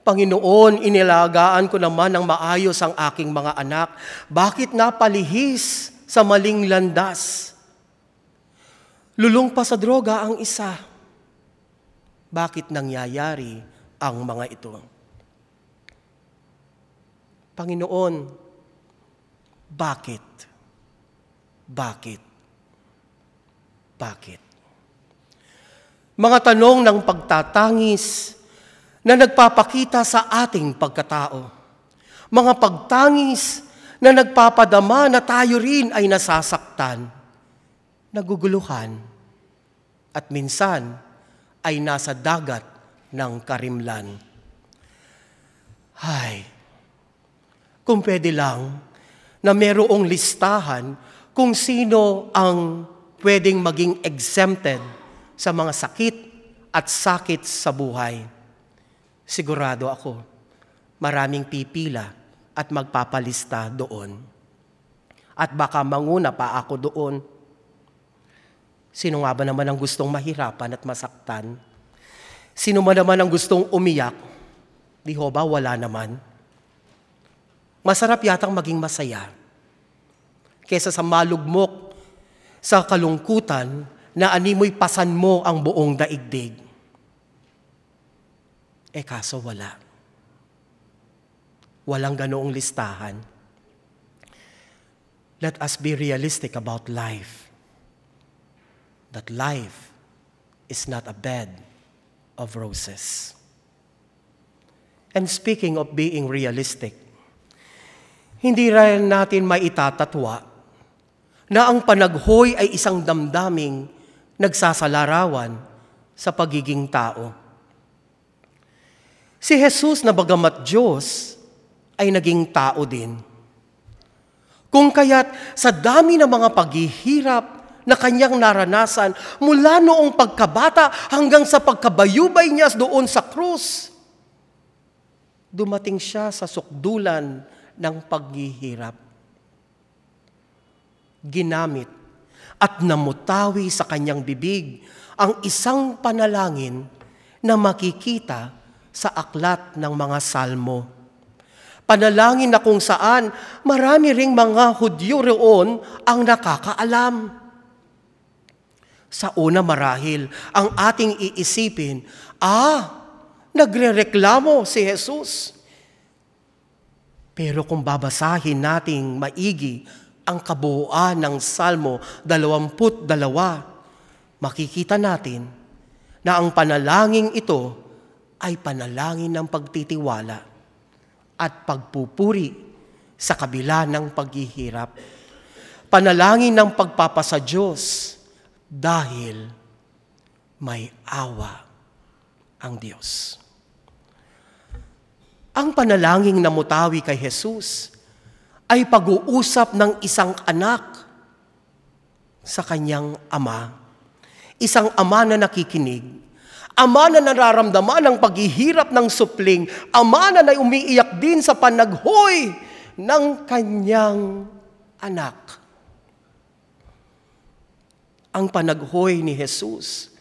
Panginoon, inilagaan ko naman ng maayos ang aking mga anak. Bakit napalihis sa maling landas? Lulong pa sa droga ang isa. Bakit nangyayari ang mga ito? Panginoon, bakit? Bakit? Bakit? Mga tanong ng pagtatangis na nagpapakita sa ating pagkatao. Mga pagtangis na nagpapadama na tayo rin ay nasasaktan, naguguluhan, at minsan ay nasa dagat ng karimlan. Hay, kung pwede lang na merong listahan kung sino ang pwedeng maging exempted sa mga sakit at sakit sa buhay. Sigurado ako, maraming pipila at magpapalista doon. At baka manguna pa ako doon. Sino nga ba naman ang gustong mahirapan at masaktan? Sino man naman ang gustong umiyak? Di ho ba wala naman? Masarap yatang maging masaya kesa sa malugmok sa kalungkutan na animoy pasan mo ang buong daigdig. Kaso wala. Walang ganoong listahan. Let us be realistic about life. That life is not a bed of roses. And speaking of being realistic, hindi rin natin maitatatwa na ang panaghoy ay isang damdaming nagsasalarawan sa pagiging tao. Si Jesus na bagamat Diyos ay naging tao din. Kung kaya't sa dami ng mga paghihirap na kanyang naranasan mula noong pagkabata hanggang sa pagkabayubay niya doon sa krus, dumating siya sa sukdulan ng paghihirap. Ginamit at namutawi sa kanyang bibig ang isang panalangin na makikita sa aklat ng mga salmo. Panalangin na kung saan marami ring mga Hudyo roon ang nakakaalam. Sa una marahil, ang ating iisipin, nagrereklamo si Jesus. Pero kung babasahin nating maigi ang kabuuan ng Salmo 22, makikita natin na ang panalangin ito ay panalangin ng pagtitiwala at pagpupuri sa kabila ng paghihirap. Panalangin ng pagpapasa Diyos dahil may awa ang Diyos. Ang panalangin na mutawi kay Jesus ay pag-uusap ng isang anak sa kanyang ama. Isang ama na nakikinig. Ama na nararamdaman ang paghihirap ng supling. Ama na umiiyak din sa panaghoy ng kanyang anak. Ang panaghoy ni Jesus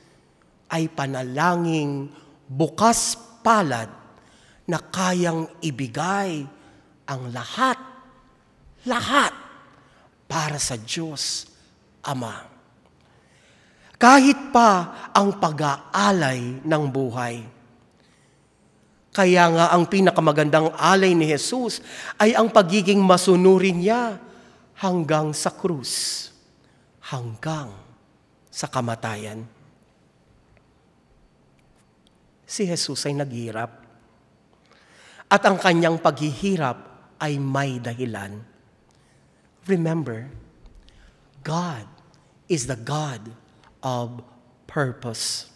ay panalangin bukas palad na kayang ibigay ang lahat para sa Diyos Ama. Kahit pa ang pag-aalay ng buhay. Kaya nga ang pinakamagandang alay ni Jesus ay ang pagiging masunurin niya hanggang sa krus, hanggang sa kamatayan. Si Jesus ay naghirap. At ang kanyang paghihirap ay may dahilan. Remember, God is the God of purpose.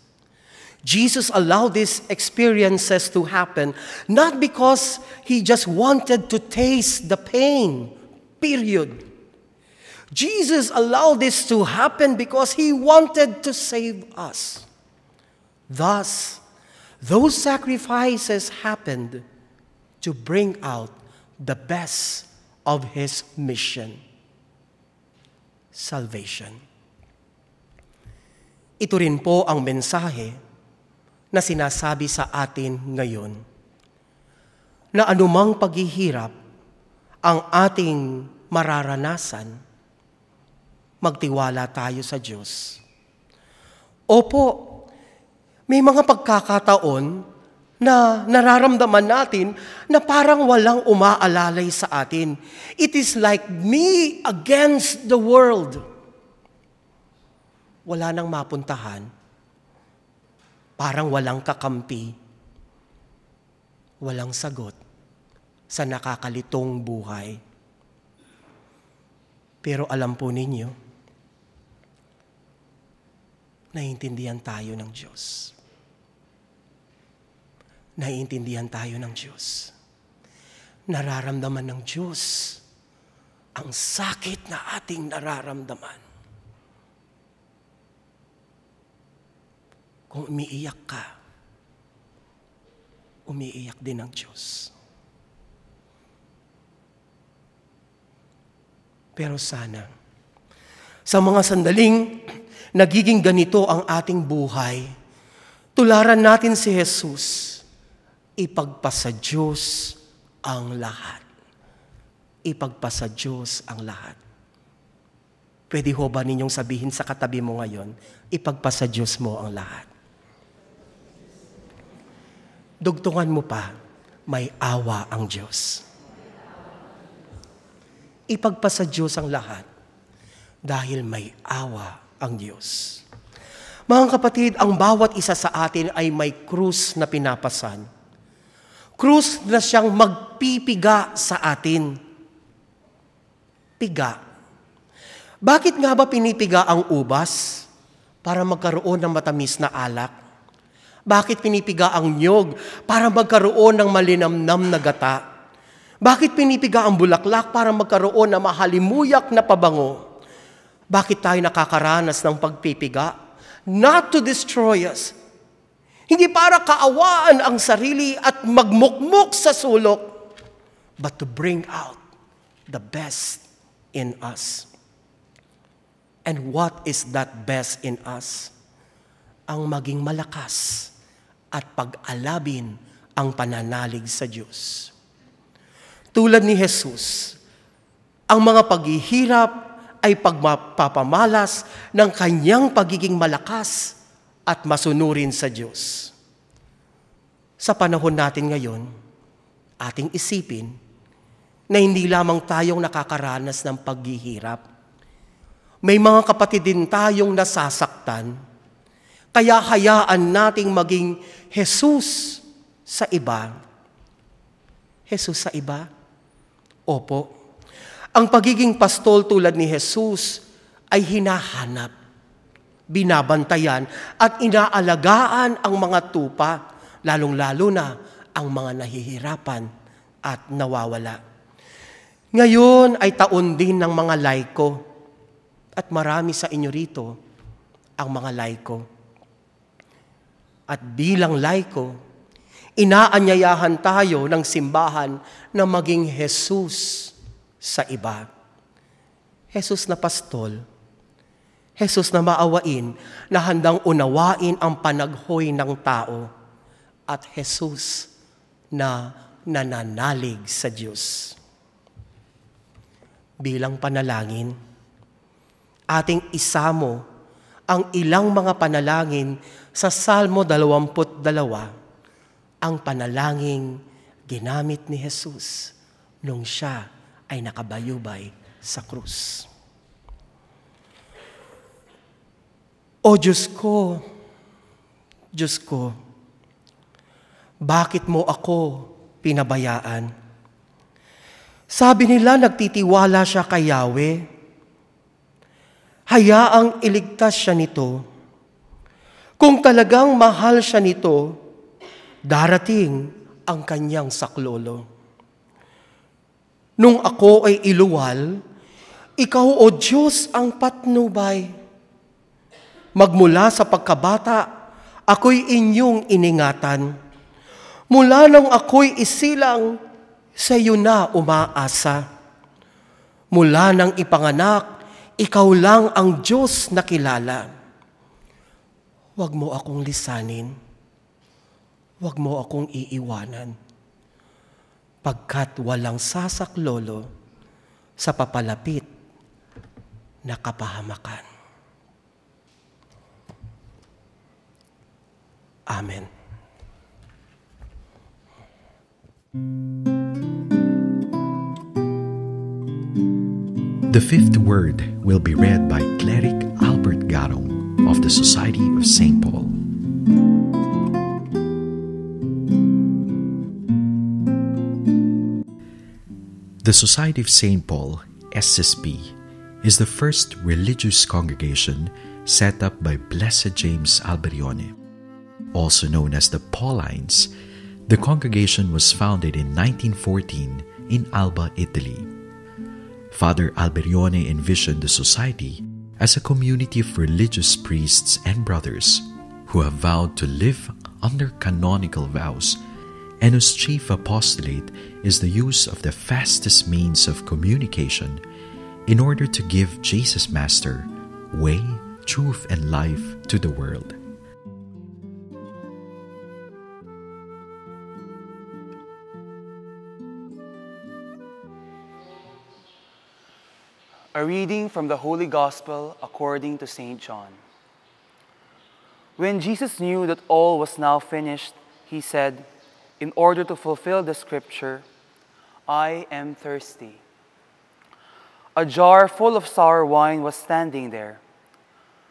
Jesus allowed these experiences to happen not because He just wanted to taste the pain, period. Jesus allowed this to happen because He wanted to save us. Thus, those sacrifices happened to bring out the best of His mission, salvation. Ito rin po ang mensahe na sinasabi sa atin ngayon, na anumang paghihirap ang ating mararanasan, magtiwala tayo sa Diyos. Opo, may mga pagkakataon na nararamdaman natin na parang walang umaalalay sa atin. It is like me against the world. Wala nang mapuntahan. Parang walang kakampi. Walang sagot sa nakakalitong buhay. Pero alam po ninyo, naiintindihan tayo ng Diyos. Naiintindihan tayo ng Diyos. Nararamdaman ng Diyos ang sakit na ating nararamdaman. Kung umiiyak ka, umiiyak din ang Diyos. Pero sana, sa mga sandaling nagiging ganito ang ating buhay, tularan natin si Jesus. Ipagpasa Diyos ang lahat. Ipagpasa Diyos ang lahat. Pwede ho ba ninyong sabihin sa katabi mo ngayon, ipagpasa Diyos mo ang lahat? Dugtungan mo pa, may awa ang Diyos. Ipagpasa Diyos ang lahat dahil may awa ang Diyos. Mga kapatid, ang bawat isa sa atin ay may krus na pinapasan. Krus na siyang magpipiga sa atin. Piga. Bakit nga ba pinipiga ang ubas? Para magkaroon ng matamis na alak. Bakit pinipiga ang niyog? Para magkaroon ng malinamnam na gata. Bakit pinipiga ang bulaklak? Para magkaroon ng mahalimuyak na pabango. Bakit tayo nakakaranas ng pagpipiga? Not to destroy us. Hindi para kaawaan ang sarili at magmukmuk sa sulok, but to bring out the best in us. And what is that best in us? Ang maging malakas at pag-alabin ang pananalig sa Diyos. tulad ni Jesus, ang mga paghihirap ay pagpapamalas ng kanyang pagiging malakas at masunurin sa Diyos. Sa panahon natin ngayon, ating isipin na hindi lamang tayong nakakaranas ng paghihirap. May mga kapatid din tayong nasasaktan, kaya hayaan nating maging Jesus sa iba. Jesus sa iba? Opo. Ang pagiging pastol tulad ni Jesus ay hinahanap, binabantayan at inaalagaan ang mga tupa, lalong-lalo na ang mga nahihirapan at nawawala. Ngayon ay taon din ng mga laiko at marami sa inyo rito ang mga laiko. At bilang laiko, inaanyayahan tayo ng simbahan na maging Jesus sa iba. Jesus na pastol, Jesus na maawain, na handang unawain ang panaghoy ng tao, at Jesus na nananalig sa Diyos. Bilang panalangin, ating isamo ang ilang mga panalangin sa Salmo 22, ang panalangin ginamit ni Jesus nung siya ay nakabayubay sa krus. O Diyos ko, bakit mo ako pinabayaan? Sabi nila nagtitiwala siya kay Yahweh. Hayaang iligtas siya nito. Kung talagang mahal siya nito, darating ang kanyang saklolo. Nung ako ay iluwal, ikaw, O Diyos, ang patnubay. Magmula sa pagkabata, ako'y inyong iningatan. Mula nang ako'y isilang, sa iyo na umaasa. Mula nang ipanganak, ikaw lang ang Diyos na kilala. Huwag mo akong lisanin. Huwag mo akong iiwanan. Pagkat walang sasaklolo sa papalapit na kapahamakan. Amen. The fifth word will be read by Cleric Albert Garong of the Society of St. Paul. The Society of St. Paul, SSP, is the first religious congregation set up by Blessed James Alberione. Also known as the Paulines, the congregation was founded in 1914 in Alba, Italy. Father Alberione envisioned the society as a community of religious priests and brothers who have vowed to live under canonical vows and whose chief apostolate is the use of the fastest means of communication in order to give Jesus Master way, truth, and life to the world. A reading from the Holy Gospel according to St. John. When Jesus knew that all was now finished, he said, in order to fulfill the scripture, I am thirsty. A jar full of sour wine was standing there.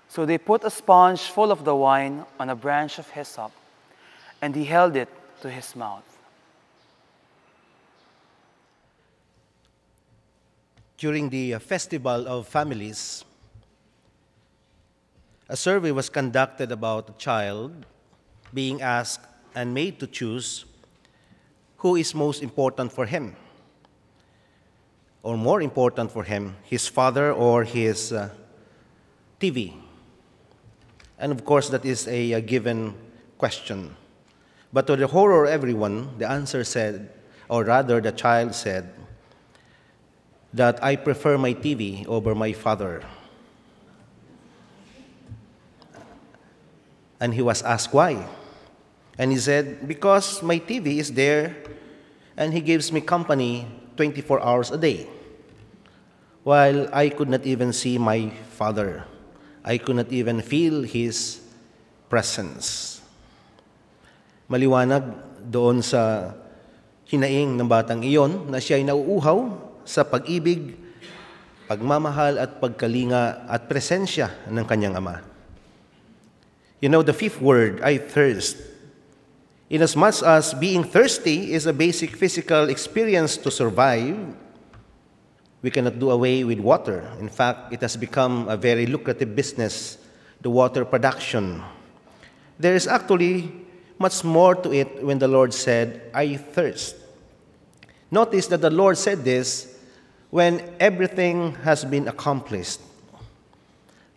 So they put a sponge full of the wine on a branch of hyssop, and he held it to his mouth. During the Festival of Families, a survey was conducted about a child being asked and made to choose who is most important for him, or more important for him, his father or his TV. And of course, that is a given question. But to the horror of everyone, the answer said, or rather the child said, that I prefer my TV over my father. And he was asked why. And he said, because my TV is there and he gives me company 24 hours a day. While I could not even see my father, I could not even feel his presence. Maliwanag doon sa hinaing ng batang iyon na siya ay nauuhaw sa pag-ibig, pagmamahal at pagkalinga at presensya ng kanyang ama. You know, the fifth word, I thirst. Inasmuch as being thirsty is a basic physical experience to survive, we cannot do away with water. In fact, it has become a very lucrative business, the water production. There is actually much more to it when the Lord said, I thirst. Notice that the Lord said this when everything has been accomplished.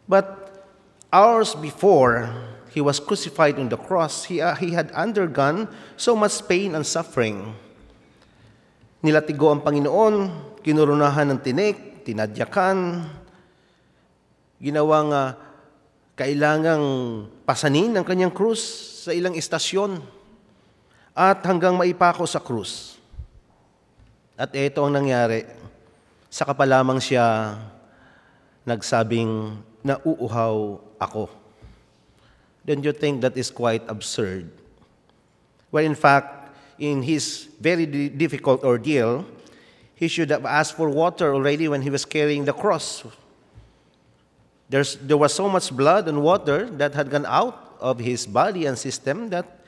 But hours before he was crucified on the cross, he had undergone so much pain and suffering. Nilatigo ang Panginoon, kinurunahan ng tinik, tinadyakan, ginawang kailangang pasanin ng kanyang krus sa ilang istasyon at hanggang maipako sa krus. At ito ang nangyari, saka pa lamang siya nagsabing, nauuhaw ako. Don't you think that is quite absurd? Well, in fact, in his very difficult ordeal, he should have asked for water already when he was carrying the cross. There was so much blood and water that had gone out of his body and system that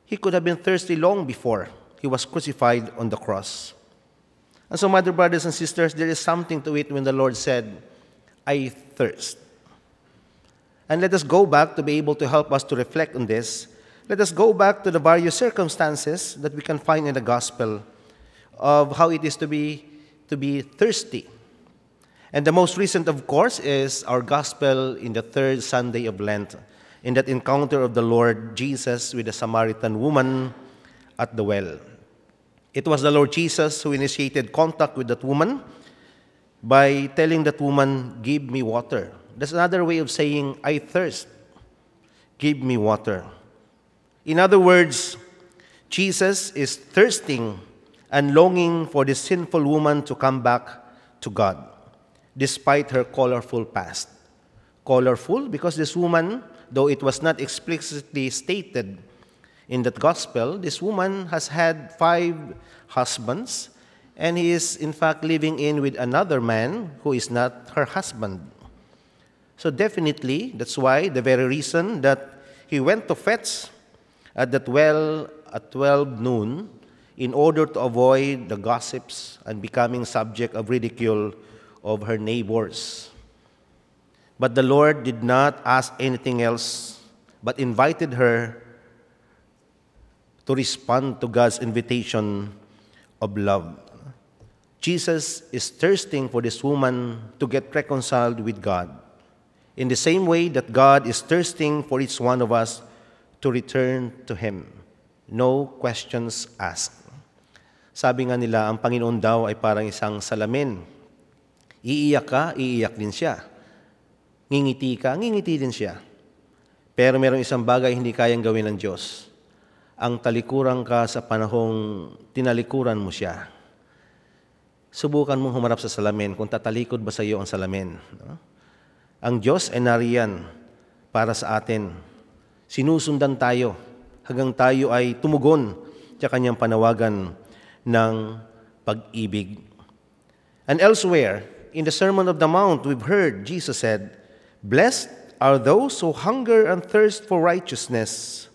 he could have been thirsty long before he was crucified on the cross. And so, my dear brothers and sisters, there is something to it when the Lord said, I thirst. And let us go back to be able to help us to reflect on this. Let us go back to the various circumstances that we can find in the gospel of how it is to be thirsty. And the most recent, of course, is our gospel in the third Sunday of Lent, in that encounter of the Lord Jesus with the Samaritan woman at the well. It was the Lord Jesus who initiated contact with that woman by telling that woman, give me water. That's another way of saying, I thirst. Give me water. In other words, Jesus is thirsting and longing for this sinful woman to come back to God, despite her colorful past. Colorful because this woman, though it was not explicitly stated in that gospel, this woman has had 5 husbands, and he is in fact living in with another man who is not her husband. So definitely, that's why, the very reason that he went to fetch at that well at 12 noon in order to avoid the gossips and becoming subject of ridicule of her neighbors. But the Lord did not ask anything else, but invited her to respond to God's invitation of love. Jesus is thirsting for this woman to get reconciled with God, in the same way that God is thirsting for each one of us to return to Him. No questions asked. Sabi nga nila, ang Panginoon daw ay parang isang salamin. Iiyak ka, iiyak din siya. Ngingiti ka, ngingiti din siya. Pero mayroong isang bagay hindi kayang gawin ng Diyos. Ang talikuran ka sa panahong tinalikuran mo siya. Subukan mong humarap sa salamin kung tatalikod ba sa iyo ang salamin. Ang Diyos ay nariyan para sa atin. Sinusundan tayo hanggang tayo ay tumugon sa kanyang panawagan ng pag-ibig. And elsewhere, in the Sermon of the Mount, we've heard Jesus said, "Blessed are those who hunger and thirst for righteousness."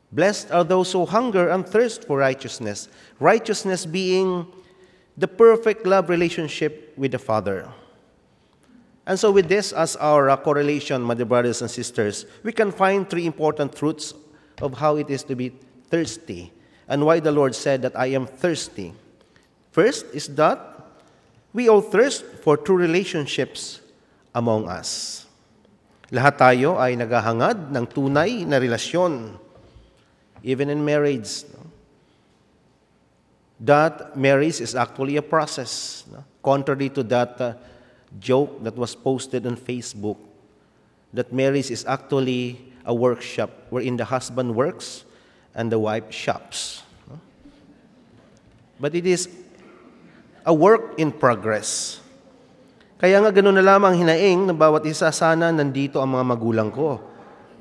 Blessed are those who hunger and thirst for righteousness. Righteousness being the perfect love relationship with the Father. And so with this as our correlation, my dear brothers and sisters, we can find 3 important truths of how it is to be thirsty and why the Lord said that I am thirsty. First is that we all thirst for true relationships among us. Lahat tayo ay naghahangad ng tunay na relasyon, even in marriage. That marriage is actually a process. Contrary to that joke that was posted on Facebook, that marriage is actually a workshop wherein the husband works and the wife shops. But it is a work in progress. Kaya nga ganoon na lamang hinaing ng bawat isa, sana nandito ang mga magulang ko.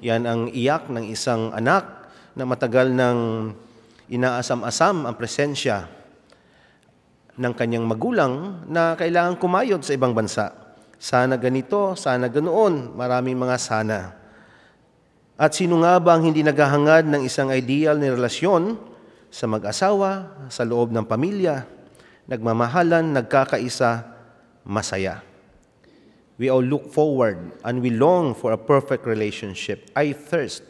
Yan ang iyak ng isang anak na matagal nang inaasam-asam ang presensya ng kanyang magulang na kailangan kumayod sa ibang bansa. Sana ganito, sana ganoon, maraming mga sana. At sino nga ba ang hindi naghahangad ng isang ideal na relasyon sa mag-asawa, sa loob ng pamilya, nagmamahalan, nagkakaisa, masaya? We all look forward and we long for a perfect relationship. I thirst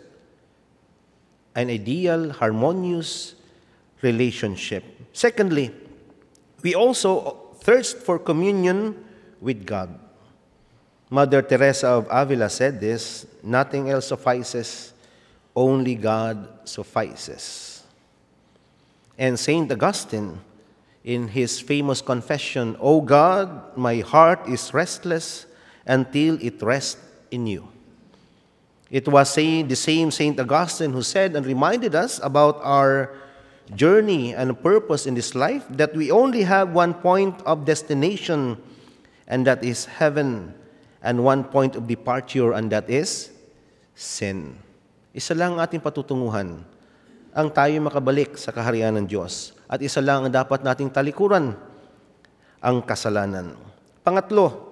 an ideal, harmonious relationship. Secondly, we also thirst for communion with God. Mother Teresa of Avila said this, nothing else suffices, only God suffices. And Saint Augustine, in his famous confession, O God, my heart is restless until it rests in you. It was the same Saint Augustine who said and reminded us about our journey and purpose in this life, that we only have one point of destination, and that is heaven, and one point of departure, and that is sin. Isa lang ating patutunguhan, ang tayo makabalik sa kaharian ng Diyos. At isa lang ang dapat nating talikuran, ang kasalanan. Pangatlo,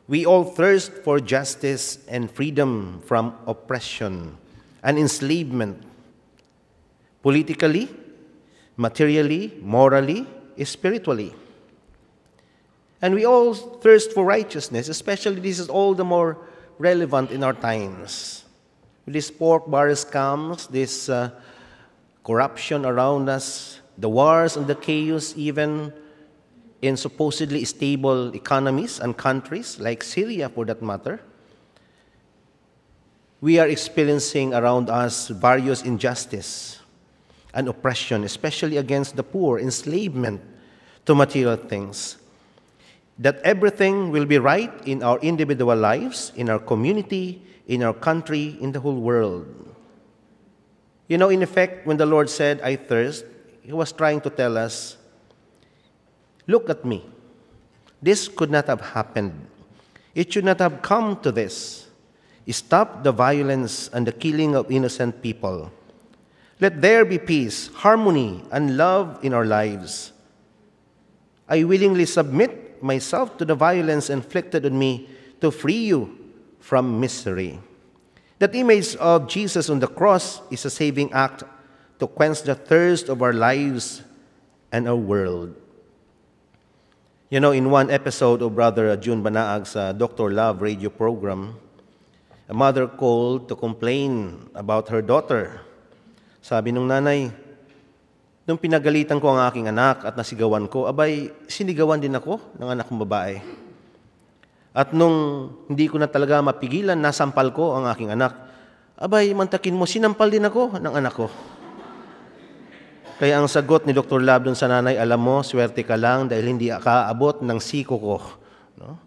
we all thirst for justice and freedom from oppression and enslavement. Politically, materially, morally, spiritually. And we all thirst for righteousness, especially this is all the more relevant in our times. With this pork barrel scams, this corruption around us, the wars and the chaos even in supposedly stable economies and countries like Syria for that matter, we are experiencing around us various injustice and oppression, especially against the poor, enslavement to material things. That everything will be right in our individual lives, in our community, in our country, in the whole world. You know, in effect, when the Lord said, I thirst, He was trying to tell us, look at me. This could not have happened. It should not have come to this. Stop the violence and the killing of innocent people. Let there be peace, harmony, and love in our lives. I willingly submit myself to the violence inflicted on me to free you from misery. That image of Jesus on the cross is a saving act to quench the thirst of our lives and our world. You know, in one episode of Brother June Banaag's Dr. Love radio program, a mother called to complain about her daughter. Sabi nung nanay, nung pinagalitan ko ang aking anak at nasigawan ko, abay, sinigawan din ako ng anak kong babae. At nung hindi ko na talaga mapigilan, nasampal ko ang aking anak, abay, mantakin mo, sinampal din ako ng anak ko. Kaya ang sagot ni Dr. Lab dun sa nanay, alam mo, swerte ka lang dahil hindi ka aabot ng siko ko. No?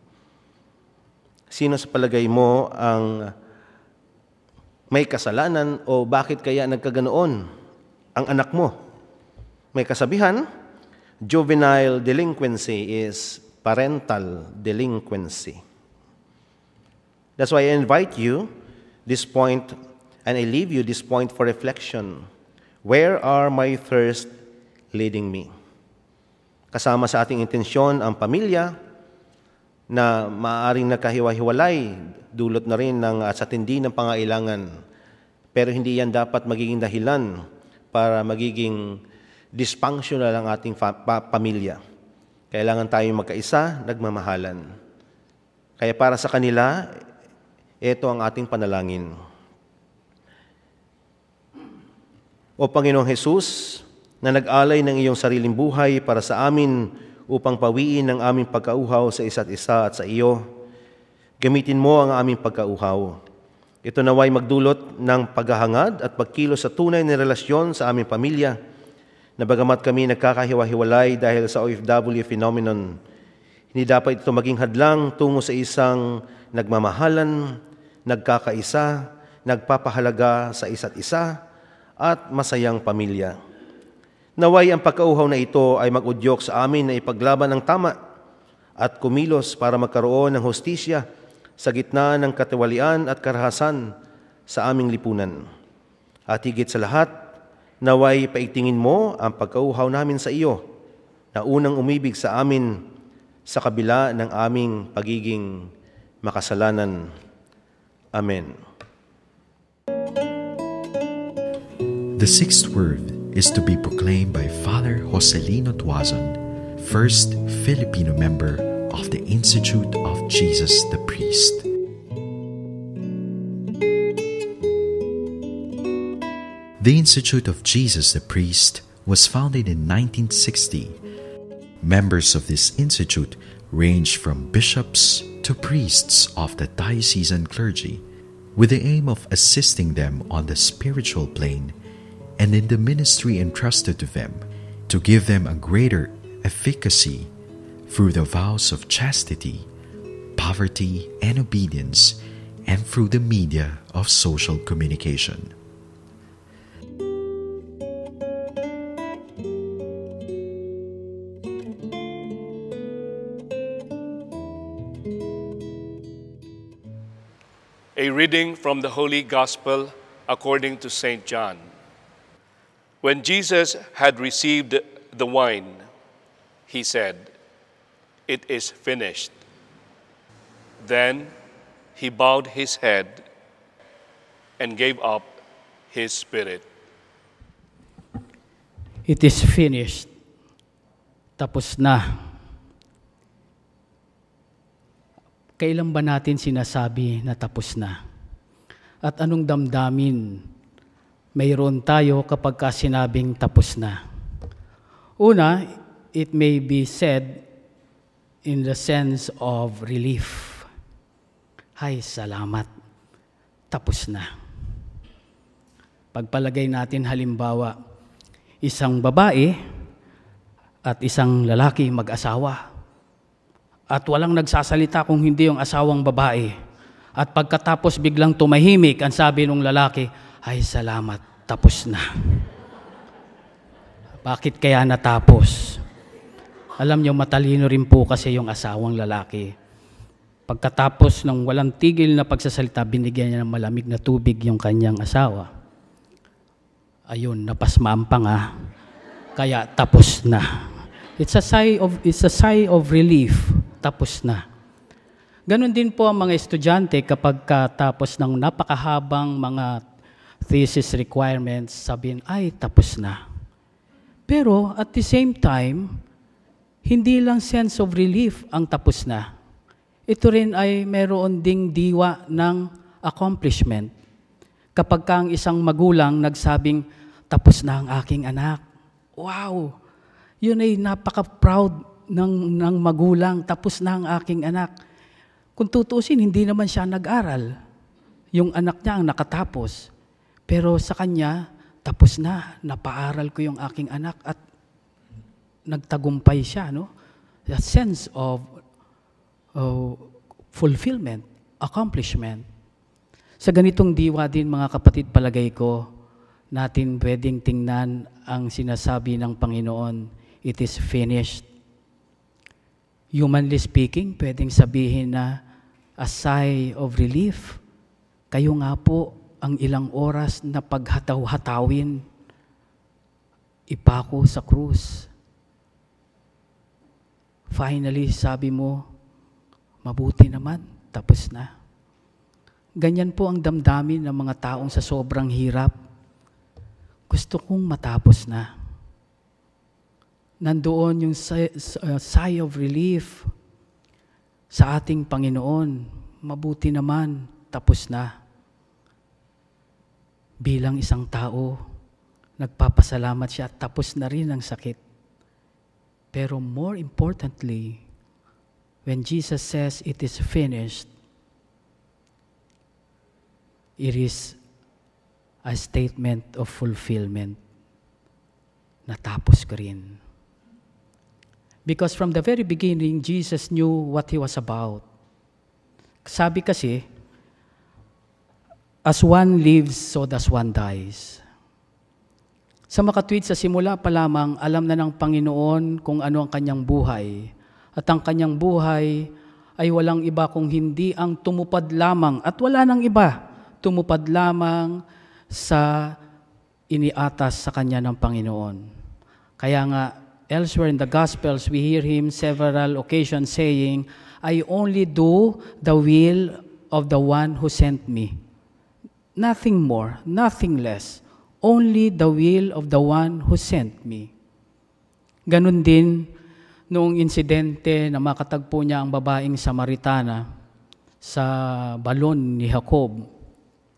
Sino sa palagay mo ang may kasalanan o bakit kaya nagkaganoon ang anak mo? May kasabihan, juvenile delinquency is parental delinquency. That's why I invite you this point, and I leave you this point for reflection. Where are my thirst leading me? Kasama sa ating intensyon ang pamilya na maaaring nakahiwa-hiwalay, dulot na rin ng sa tindi ng pangailangan. Pero hindi yan dapat magiging dahilan para magiging dysfunctional ang ating pamilya. Kailangan tayong magkaisa, nagmamahalan. Kaya para sa kanila, ito ang ating panalangin. O Panginoong Hesus, na nag-alay ng iyong sariling buhay para sa amin upang pawiin ang aming pagkauhaw sa isa't isa at sa iyo, gamitin mo ang aming pagkauhaw. Ito naway magdulot ng paghahangad at pagkilos sa tunay na relasyon sa aming pamilya, na bagamat kami nagkakahiwa-hiwalay dahil sa OFW phenomenon, hindi dapat ito maging hadlang tungo sa isang nagmamahalan, nagkakaisa, nagpapahalaga sa isa't isa, at masayang pamilya. Naway ang pagkauhaw na ito ay mag-udyok sa amin na ipaglaban ang tama at kumilos para magkaroon ng hustisya sa gitna ng katiwalian at karahasan sa aming lipunan. At higit sa lahat, naway paigtingin mo ang pagkauhaw namin sa iyo na unang umibig sa amin sa kabila ng aming pagiging makasalanan. Amen. The sixth word is to be proclaimed by Father Joselino Tuazon, first Filipino member of the Institute of Jesus the Priest. The Institute of Jesus the Priest was founded in 1960. Members of this institute range from bishops to priests of the diocesan clergy, with the aim of assisting them on the spiritual plane and in the ministry entrusted to them, to give them a greater efficacy through the vows of chastity, poverty, and obedience, and through the media of social communication. A reading from the Holy Gospel according to St. John. When Jesus had received the wine, he said, "It is finished." Then he bowed his head and gave up his spirit. It is finished. Tapos na. Kailan ba natin sinasabi na tapos na? At anong damdamin mayroon tayo kapag sinabing tapos na? Una, it may be said in the sense of relief. Ay, salamat. Tapos na. Pagpalagay natin halimbawa, isang babae at isang lalaki mag-asawa. At walang nagsasalita kung hindi yung asawang babae. At pagkatapos biglang tumahimik, ang sabi ng lalaki, ay salamat, tapos na. Bakit kaya natapos? Alam niyo, matalino rin po kasi yung asawang lalaki. Pagkatapos ng walang tigil na pagsasalita, binigyan niya ng malamig na tubig yung kanyang asawa. Ayun, napasmaan pa nga. Kaya tapos na. It's a sigh of relief. Tapos na. Ganon din po ang mga estudyante kapag tapos ng napakahabang mga thesis requirements, sabihin, ay, tapos na. Pero at the same time, hindi lang sense of relief ang tapos na. Ito rin ay meron ding diwa ng accomplishment. Kapag ang isang magulang nagsabing, tapos na ang aking anak. Wow! Yun ay napaka-proud ng magulang, tapos na ang aking anak. Kung tutusin, hindi naman siya nag-aral. Yung anak niya ang nakatapos. Pero sa kanya, tapos na, napaaral ko yung aking anak at nagtagumpay siya. No? A sense of fulfillment, accomplishment. Sa ganitong diwa din, mga kapatid, palagay ko, natin pwedeng tingnan ang sinasabi ng Panginoon, it is finished. Humanly speaking, pwedeng sabihin na a sigh of relief. Kayo nga po ang ilang oras na paghataw-hatawin, ipako sa krus. Finally, sabi mo, mabuti naman, tapos na. Ganyan po ang damdamin ng mga taong sa sobrang hirap. Gusto kong matapos na. Nandoon yung sigh of relief sa ating Panginoon. Mabuti naman, tapos na. Bilang isang tao, nagpapasalamat siya at tapos na rin ang sakit. Pero more importantly, when Jesus says it is finished, it is a statement of fulfillment. Natapos ko rin. Because from the very beginning, Jesus knew what He was about. Sabi kasi, as one lives, so does one dies. Sa makatwid sa simula pa lamang, alam na ng Panginoon kung ano ang kanyang buhay. At ang kanyang buhay ay walang iba kung hindi ang tumupad lamang. At wala nang iba, tumupad lamang sa iniatas sa kanya ng Panginoon. Kaya nga, elsewhere in the Gospels, we hear him several occasions saying, I only do the will of the one who sent me. Nothing more, nothing less. Only the will of the one who sent me. Ganon din noong insidente na makatagpo niya ang babaeng Samaritana sa balon ni Jacob.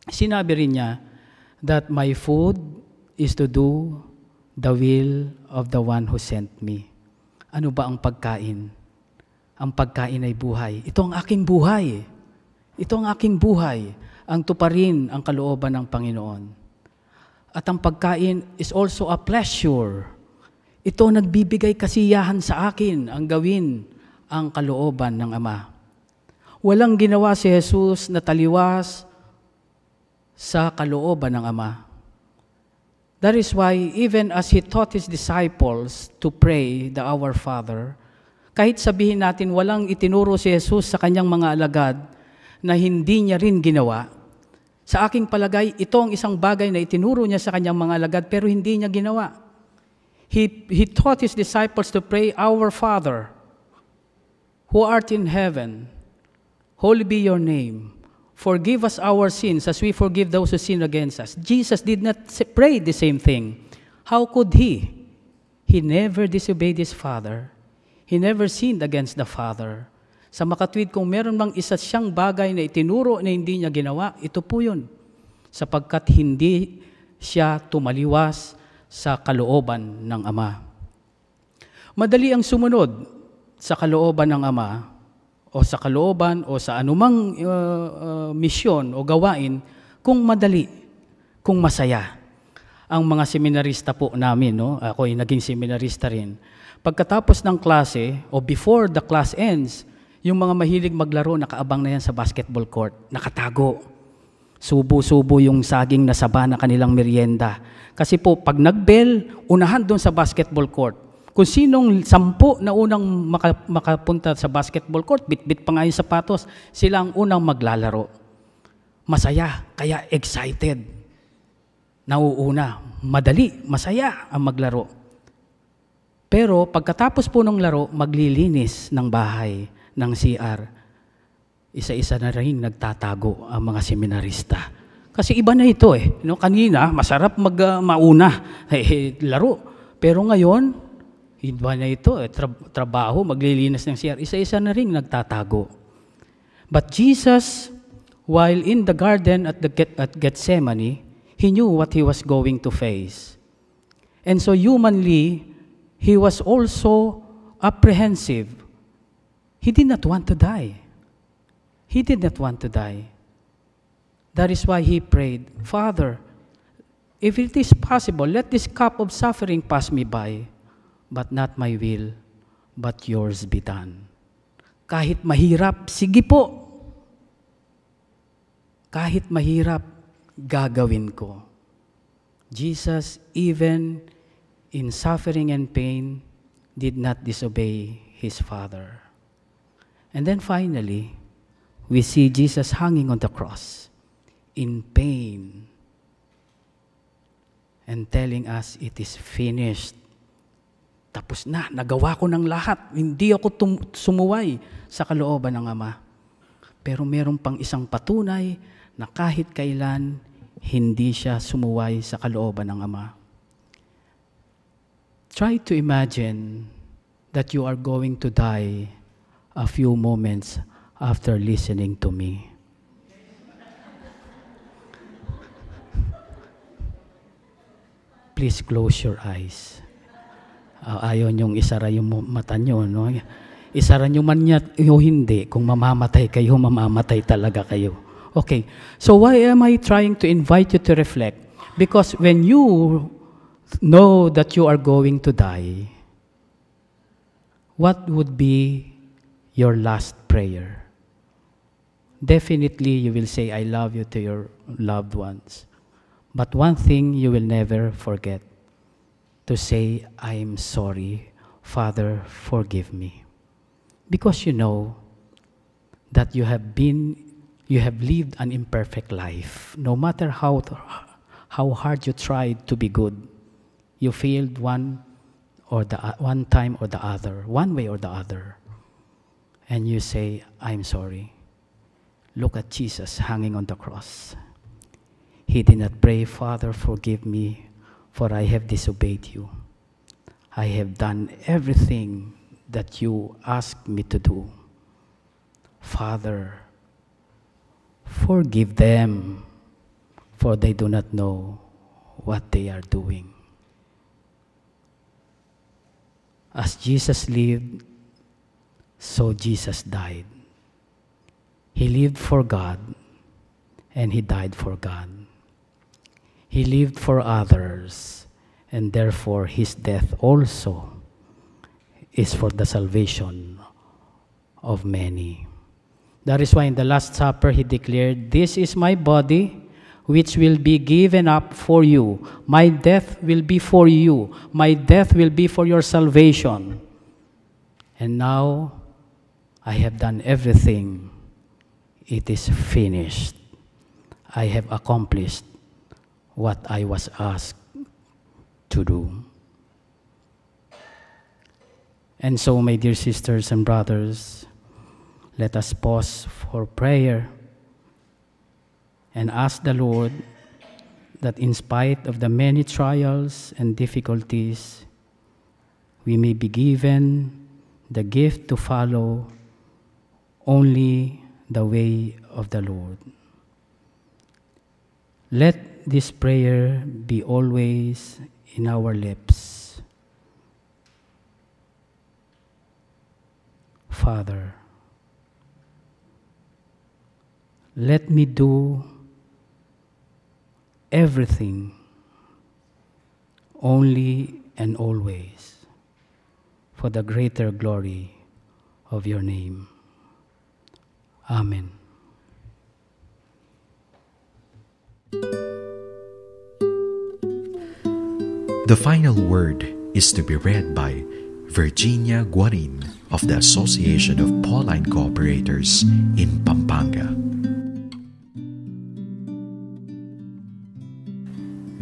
Sinabi rin niya that my food is to do the will of the one who sent me. Ano ba ang pagkain? Ang pagkain ay buhay. Ito ang aking buhay. Ito ang aking buhay. Ang tuparin ang kalooban ng Panginoon. At ang pagkain is also a pleasure. Ito nagbibigay kasiyahan sa akin ang gawin ang kalooban ng Ama. Walang ginawa si Jesus na taliwas sa kalooban ng Ama. That is why even as He taught His disciples to pray the Our Father, kahit sabihin natin walang itinuro si Jesus sa kanyang mga alagad na hindi niya rin ginawa, sa aking palagay, ito ang isang bagay na itinuro niya sa kanyang mga alagad pero hindi niya ginawa. He taught His disciples to pray, Our Father, who art in heaven, holy be your name. Forgive us our sins as we forgive those who sin against us. Jesus did not pray the same thing. How could He? He never disobeyed His Father. He never sinned against the Father. Sa makatwid, kung meron mang isa siyang bagay na itinuro na hindi niya ginawa, ito po yun. Sapagkat hindi siya tumaliwas sa kalooban ng Ama. Madali ang sumunod sa kalooban ng Ama o sa kalooban o sa anumang misyon o gawain kung madali, kung masaya. Ang mga seminarista po namin, no? Ako ay naging seminarista rin. Pagkatapos ng klase o before the class ends, yung mga mahilig maglaro, nakaabang na yan sa basketball court, nakatago. Subo-subo yung saging na saba na kanilang merienda. Kasi po, pag nag-bell, unahan doon sa basketball court. Kung sinong 10 na unang makapunta sa basketball court, bit-bit pa nga yung sapatos, sila ang unang maglalaro. Masaya, kaya excited. Nauuna, madali, masaya ang maglaro. Pero pagkatapos po ng laro, maglilinis ng bahay, ng CR. Isa-isa na rin nagtatago ang mga seminarista. Kasi iba na ito eh. No, kanina, masarap mauna, laro. Pero ngayon, iba na ito eh. Trabaho, maglilinis ng CR. Isa-isa na rin nagtatago. But Jesus, while in the garden at Gethsemane, He knew what He was going to face. And so humanly, He was also apprehensive. He did not want to die. He did not want to die. That is why He prayed, Father, if it is possible, let this cup of suffering pass me by, but not my will, but yours be done. Kahit mahirap, sige po. Kahit mahirap, gagawin ko. Jesus, even in suffering and pain, did not disobey His Father. And then finally, we see Jesus hanging on the cross in pain and telling us, it is finished. Tapos na, nagawa ko ng lahat. Hindi ako sumuway sa kalooban ng Ama. Pero meron pang isang patunay na kahit kailan, hindi siya sumuway sa kalooban ng Ama. Try to imagine that you are going to die a few moments after listening to me. Please close your eyes. Ayaw niyong isara yung mata niyo, no? Isara niyo man niya o hindi, kung mamamatay kayo, mamamatay talaga kayo. Okay, so why am I trying to invite you to reflect? Because when you know that you are going to die, what would be your last prayer? Definitely you will say, I love you to your loved ones. But one thing you will never forget, to say, I'm sorry, Father, forgive me. Because you know that you have lived an imperfect life. No matter how hard you tried to be good, you failed one time or the other, one way or the other. And you say, I'm sorry. Look at Jesus hanging on the cross. He did not pray, Father, forgive me, for I have disobeyed you. I have done everything that you asked me to do. Father, forgive them, for they do not know what they are doing. As Jesus lived, so Jesus died. He lived for God, and he died for God. He lived for others, and therefore his death also is for the salvation of many. That is why in the Last Supper he declared, this is my body which will be given up for you. My death will be for you. My death will be for your salvation. And now I have done everything. It is finished. I have accomplished what I was asked to do. And so, my dear sisters and brothers, let us pause for prayer and ask the Lord that in spite of the many trials and difficulties, we may be given the gift to follow only the way of the Lord. Let this prayer be always in our lips. Father, let me do everything only and always for the greater glory of your name. Amen. The final word is to be read by Virginia Guarin of the Association of Pauline Cooperators in Pampanga.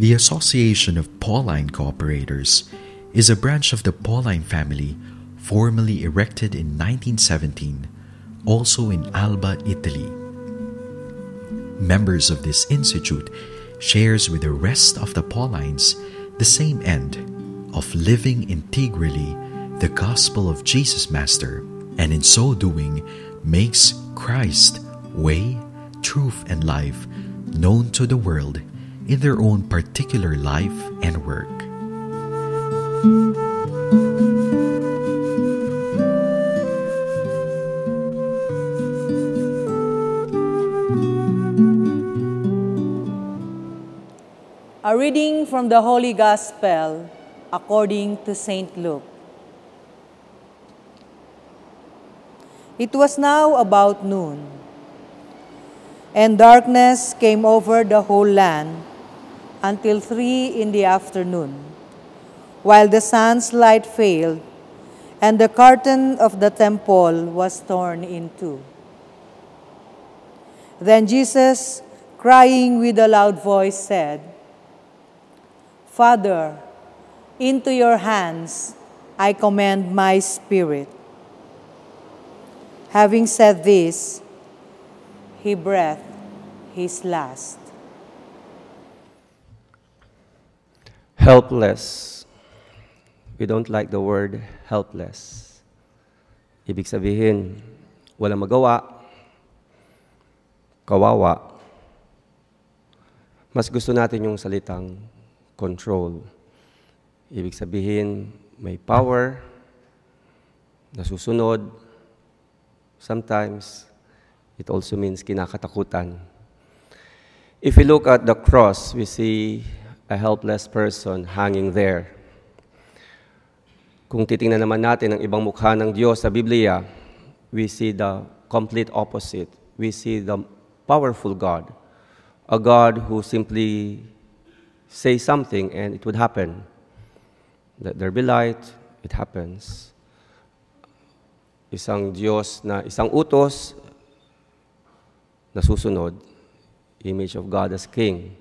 The Association of Pauline Cooperators is a branch of the Pauline family formally erected in 1917, also in Alba, Italy. Members of this institute shares with the rest of the Paulines the same end of living integrally the gospel of Jesus Master, and in so doing makes Christ, way, truth, and life known to the world in their own particular life and work. A reading from the Holy Gospel according to St. Luke. It was now about noon, and darkness came over the whole land until 3 in the afternoon, while the sun's light failed, and the curtain of the temple was torn in two. Then Jesus, crying with a loud voice, said, Father, into your hands I commend my spirit. Having said this, he breathed his last. Helpless. We don't like the word helpless. Ibig sabihin, walang magawa, kawawa. Mas gusto natin yung salitang control. Ibig sabihin, may power, nasusunod. Sometimes, it also means kinakatakutan. If we look at the cross, we see a helpless person hanging there. Kung titingnan naman natin ang ibang mukha ng Diyos sa Biblia, we see the complete opposite. We see the powerful God, a God who simply say something and it would happen. Let there be light, it happens. Isang Diyos na, isang utos na susunod, image of God as King.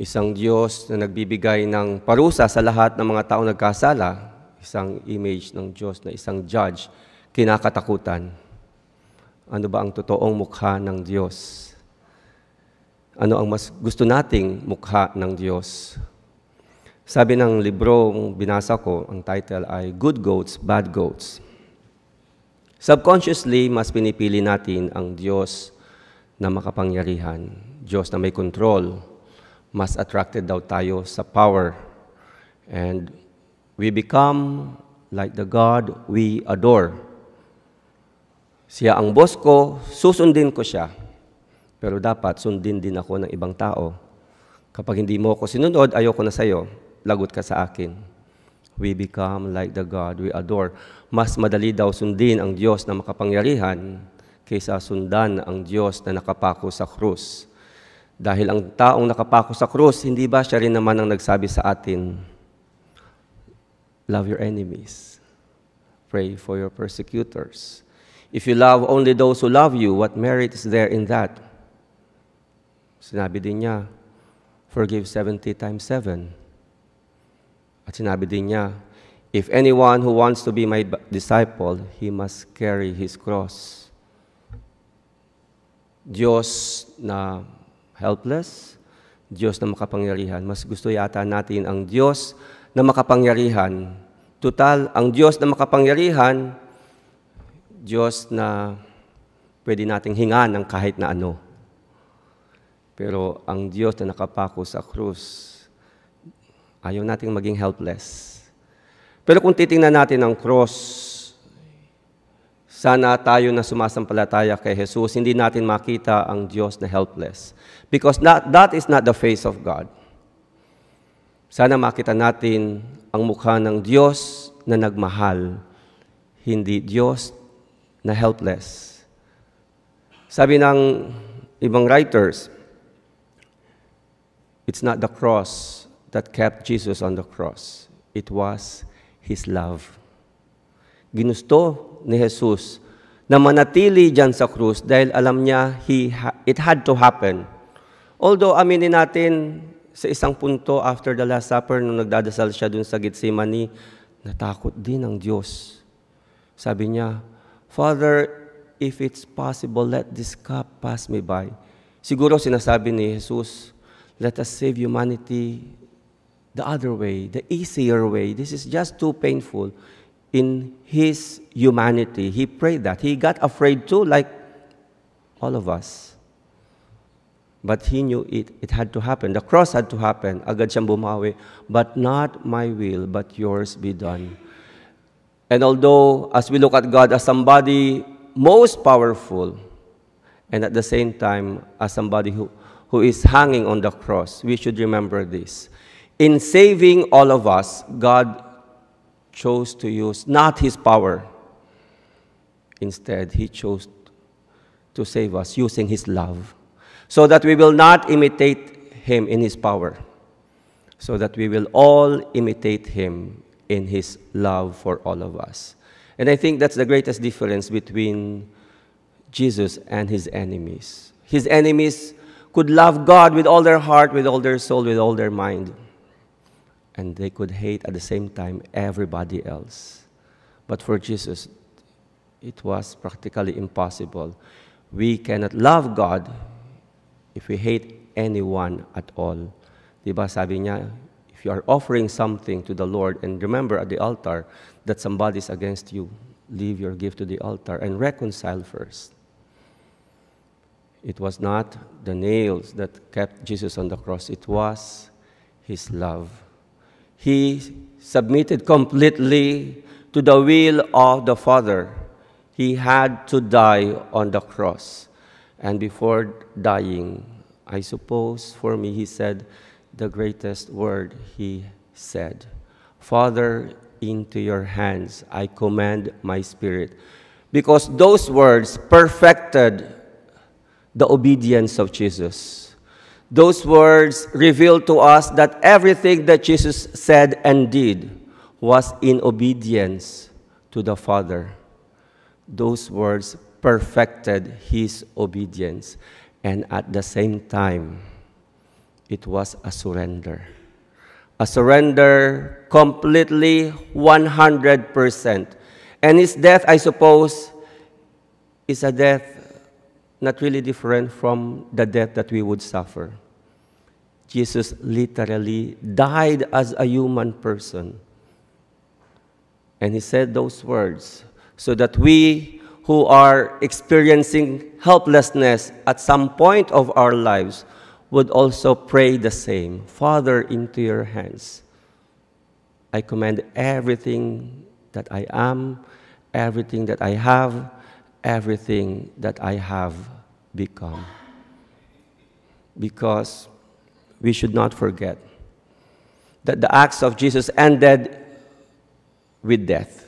Isang Diyos na nagbibigay ng parusa sa lahat ng mga taong nagkasala, isang image ng Diyos na isang judge, kinakatakutan. Ano ba ang totoong mukha ng Diyos? Ano ang mas gusto nating mukha ng Diyos? Sabi ng librong binasa ko, ang title ay Good Goats, Bad Goats. Subconsciously, mas pinipili natin ang Diyos na makapangyarihan, Diyos na may control. Mas attracted daw tayo sa power. And we become like the God we adore. Siya ang boss ko, susundin ko siya. Pero dapat sundin din ako ng ibang tao. Kapag hindi mo ako sinunod, ayoko na sa'yo. Lagot ka sa akin. We become like the God we adore. Mas madali daw sundin ang Diyos na makapangyarihan kaysa sundan ang Diyos na nakapako sa krus. Dahil ang taong nakapako sa krus, hindi ba siya rin naman ang nagsabi sa atin, love your enemies. Pray for your persecutors. If you love only those who love you, what merit is there in that? Sinabi din niya, forgive 70 times 7. At sinabi din niya, if anyone who wants to be my disciple, he must carry his cross. Diyos na helpless, Diyos na makapangyarihan. Mas gusto yata natin ang Diyos na makapangyarihan. Total, ang Diyos na makapangyarihan, Diyos na pwede nating hingan ng kahit na ano. Pero ang Diyos na nakapako sa krus, ayaw nating maging helpless. Pero kung titingnan natin ang cross, sana tayo na sumasampalataya kay Jesus, hindi natin makita ang Diyos na helpless. Because that is not the face of God. Sana makita natin ang mukha ng Diyos na nagmahal, hindi Diyos na helpless. Sabi ng ibang writers, it's not the cross that kept Jesus on the cross. It was His love. Ginusto ni Jesus na manatili dyan sa krus dahil alam niya it had to happen. Although aminin natin sa isang punto after the Last Supper, nung nagdadasal siya dun sa Gethsemane, natakot din ang Diyos. Sabi niya, Father, if it's possible, let this cup pass me by. Siguro sinasabi ni Jesus, let us save humanity the other way, the easier way. This is just too painful. In His humanity, He prayed that. He got afraid too, like all of us. But He knew it had to happen. The cross had to happen. Agad siyang bumawi. But not my will, but yours be done. And although, as we look at God as somebody most powerful, and at the same time, as somebody who is hanging on the cross, we should remember this. In saving all of us, God chose to use not His power. Instead, He chose to save us using His love, so that we will not imitate Him in His power, so that we will all imitate Him in His love for all of us. And I think that's the greatest difference between Jesus and His enemies. His enemies could love God with all their heart, with all their soul, with all their mind. And they could hate at the same time everybody else. But for Jesus, it was practically impossible. We cannot love God if we hate anyone at all. Diba sabi niya, if you are offering something to the Lord, and remember at the altar that somebody is against you, leave your gift to the altar and reconcile first. It was not the nails that kept Jesus on the cross. It was His love. He submitted completely to the will of the Father. He had to die on the cross. And before dying, I suppose for me, He said the greatest word He said. Father, into your hands I commend my spirit. Because those words perfected the obedience of Jesus. Those words reveal to us that everything that Jesus said and did was in obedience to the Father. Those words perfected his obedience, and at the same time, it was a surrender. A surrender completely 100%. And his death, I suppose, is a death not really different from the death that we would suffer. Jesus literally died as a human person. And he said those words so that we who are experiencing helplessness at some point of our lives would also pray the same. Father, into your hands, I commend everything that I am, everything that I have, everything that I have become. Because we should not forget that the acts of Jesus ended with death.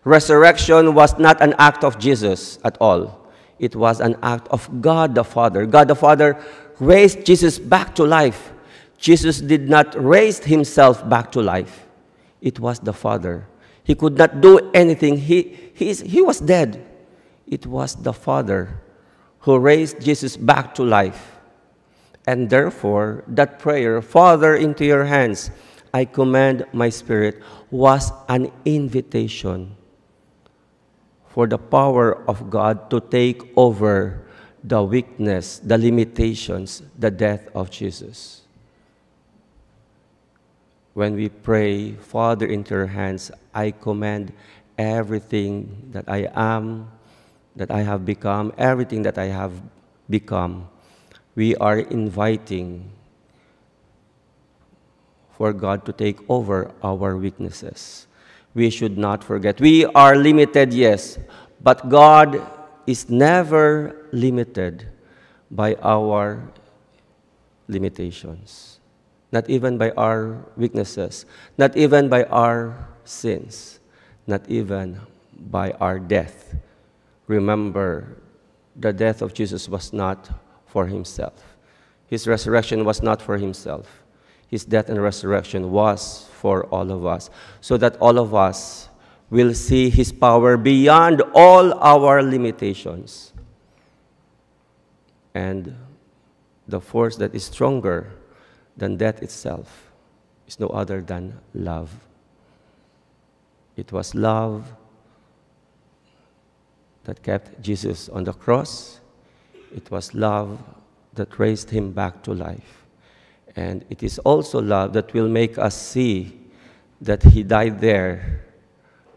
Resurrection was not an act of Jesus at all. It was an act of God the Father. God the Father raised Jesus back to life. Jesus did not raise himself back to life. It was the Father. He could not do anything. He was dead. It was the Father who raised Jesus back to life. And therefore, that prayer, Father, into your hands, I commend my spirit, was an invitation for the power of God to take over the weakness, the limitations, the death of Jesus. When we pray, Father, into your hands, I commend everything that I am, that I have become, everything that I have become. We are inviting for God to take over our weaknesses. We should not forget. We are limited, yes, but God is never limited by our limitations. Not even by our weaknesses, not even by our sins, not even by our death. Remember, the death of Jesus was not for himself. His resurrection was not for himself. His death and resurrection was for all of us, so that all of us will see his power beyond all our limitations. And the force that is stronger than death itself is no other than love. It was love that kept Jesus on the cross. It was love that raised him back to life. And it is also love that will make us see that he died there,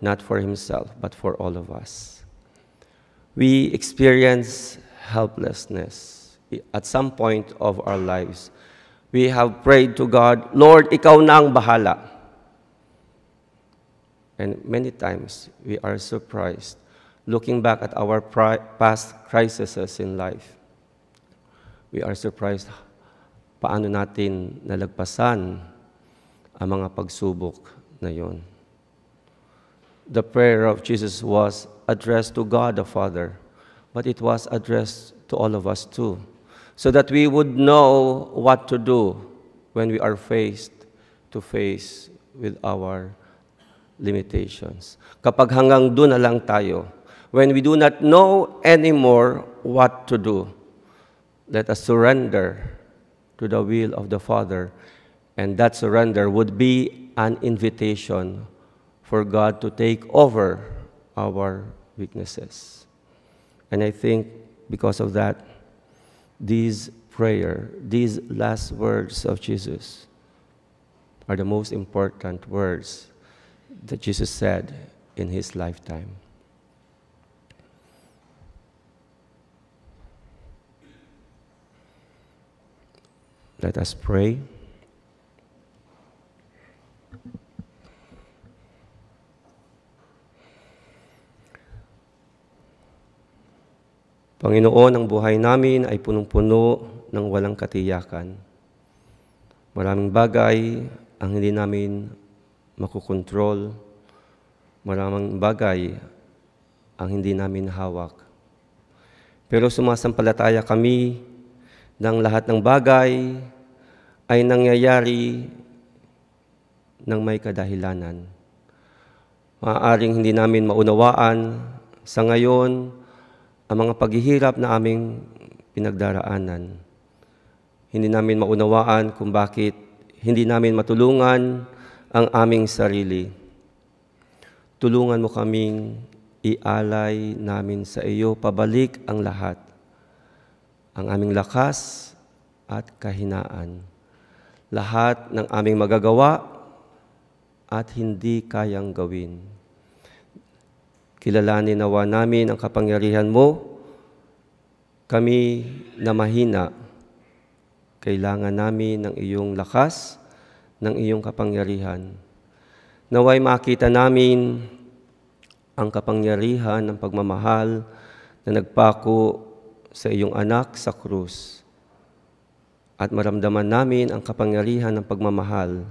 not for himself, but for all of us. We experience helplessness at some point of our lives. We have prayed to God, Lord, ikaw na ang bahala. And many times we are surprised, looking back at our past crises in life. We are surprised paano natin nalagpasan ang mga pagsubok na yon. The prayer of Jesus was addressed to God the Father, but it was addressed to all of us too, so that we would know what to do when we are face to face with our limitations. Kapag hanggang doon na lang tayo, when we do not know anymore what to do, let us surrender to the will of the Father, and that surrender would be an invitation for God to take over our weaknesses. And I think because of that, these last words of Jesus are the most important words that Jesus said in his lifetime. Let us pray. Panginoon, ang buhay namin ay punong-puno ng walang katiyakan. Maraming bagay ang hindi namin makukontrol. Maraming bagay ang hindi namin hawak. Pero sumasampalataya kami ng lahat ng bagay ay nangyayari ng may kadahilanan. Maaaring hindi namin maunawaan sa ngayon ang mga paghihirap na aming pinagdaraanan. Hindi namin maunawaan kung bakit hindi namin matulungan ang aming sarili. Tulungan mo kaming ialay namin sa iyo pabalik ang lahat, ang aming lakas at kahinaan, lahat ng aming magagawa at hindi kayang gawin. Kilalanin nawa namin ang kapangyarihan mo. Kami na mahina, kailangan namin ng iyong lakas, ng iyong kapangyarihan. Naway makita namin ang kapangyarihan ng pagmamahal na nagpako sa iyong anak sa krus. At maramdaman namin ang kapangyarihan ng pagmamahal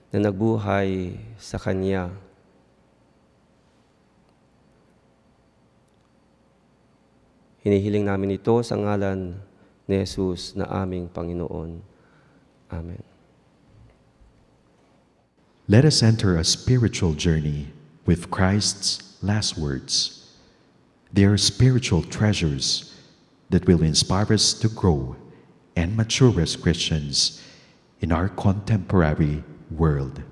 na nagbuhay sa Kanya. Hinihiling namin ito sa ngalan ni Jesus na aming Panginoon. Amen. Let us enter a spiritual journey with Christ's last words. They are spiritual treasures that will inspire us to grow and mature as Christians in our contemporary world.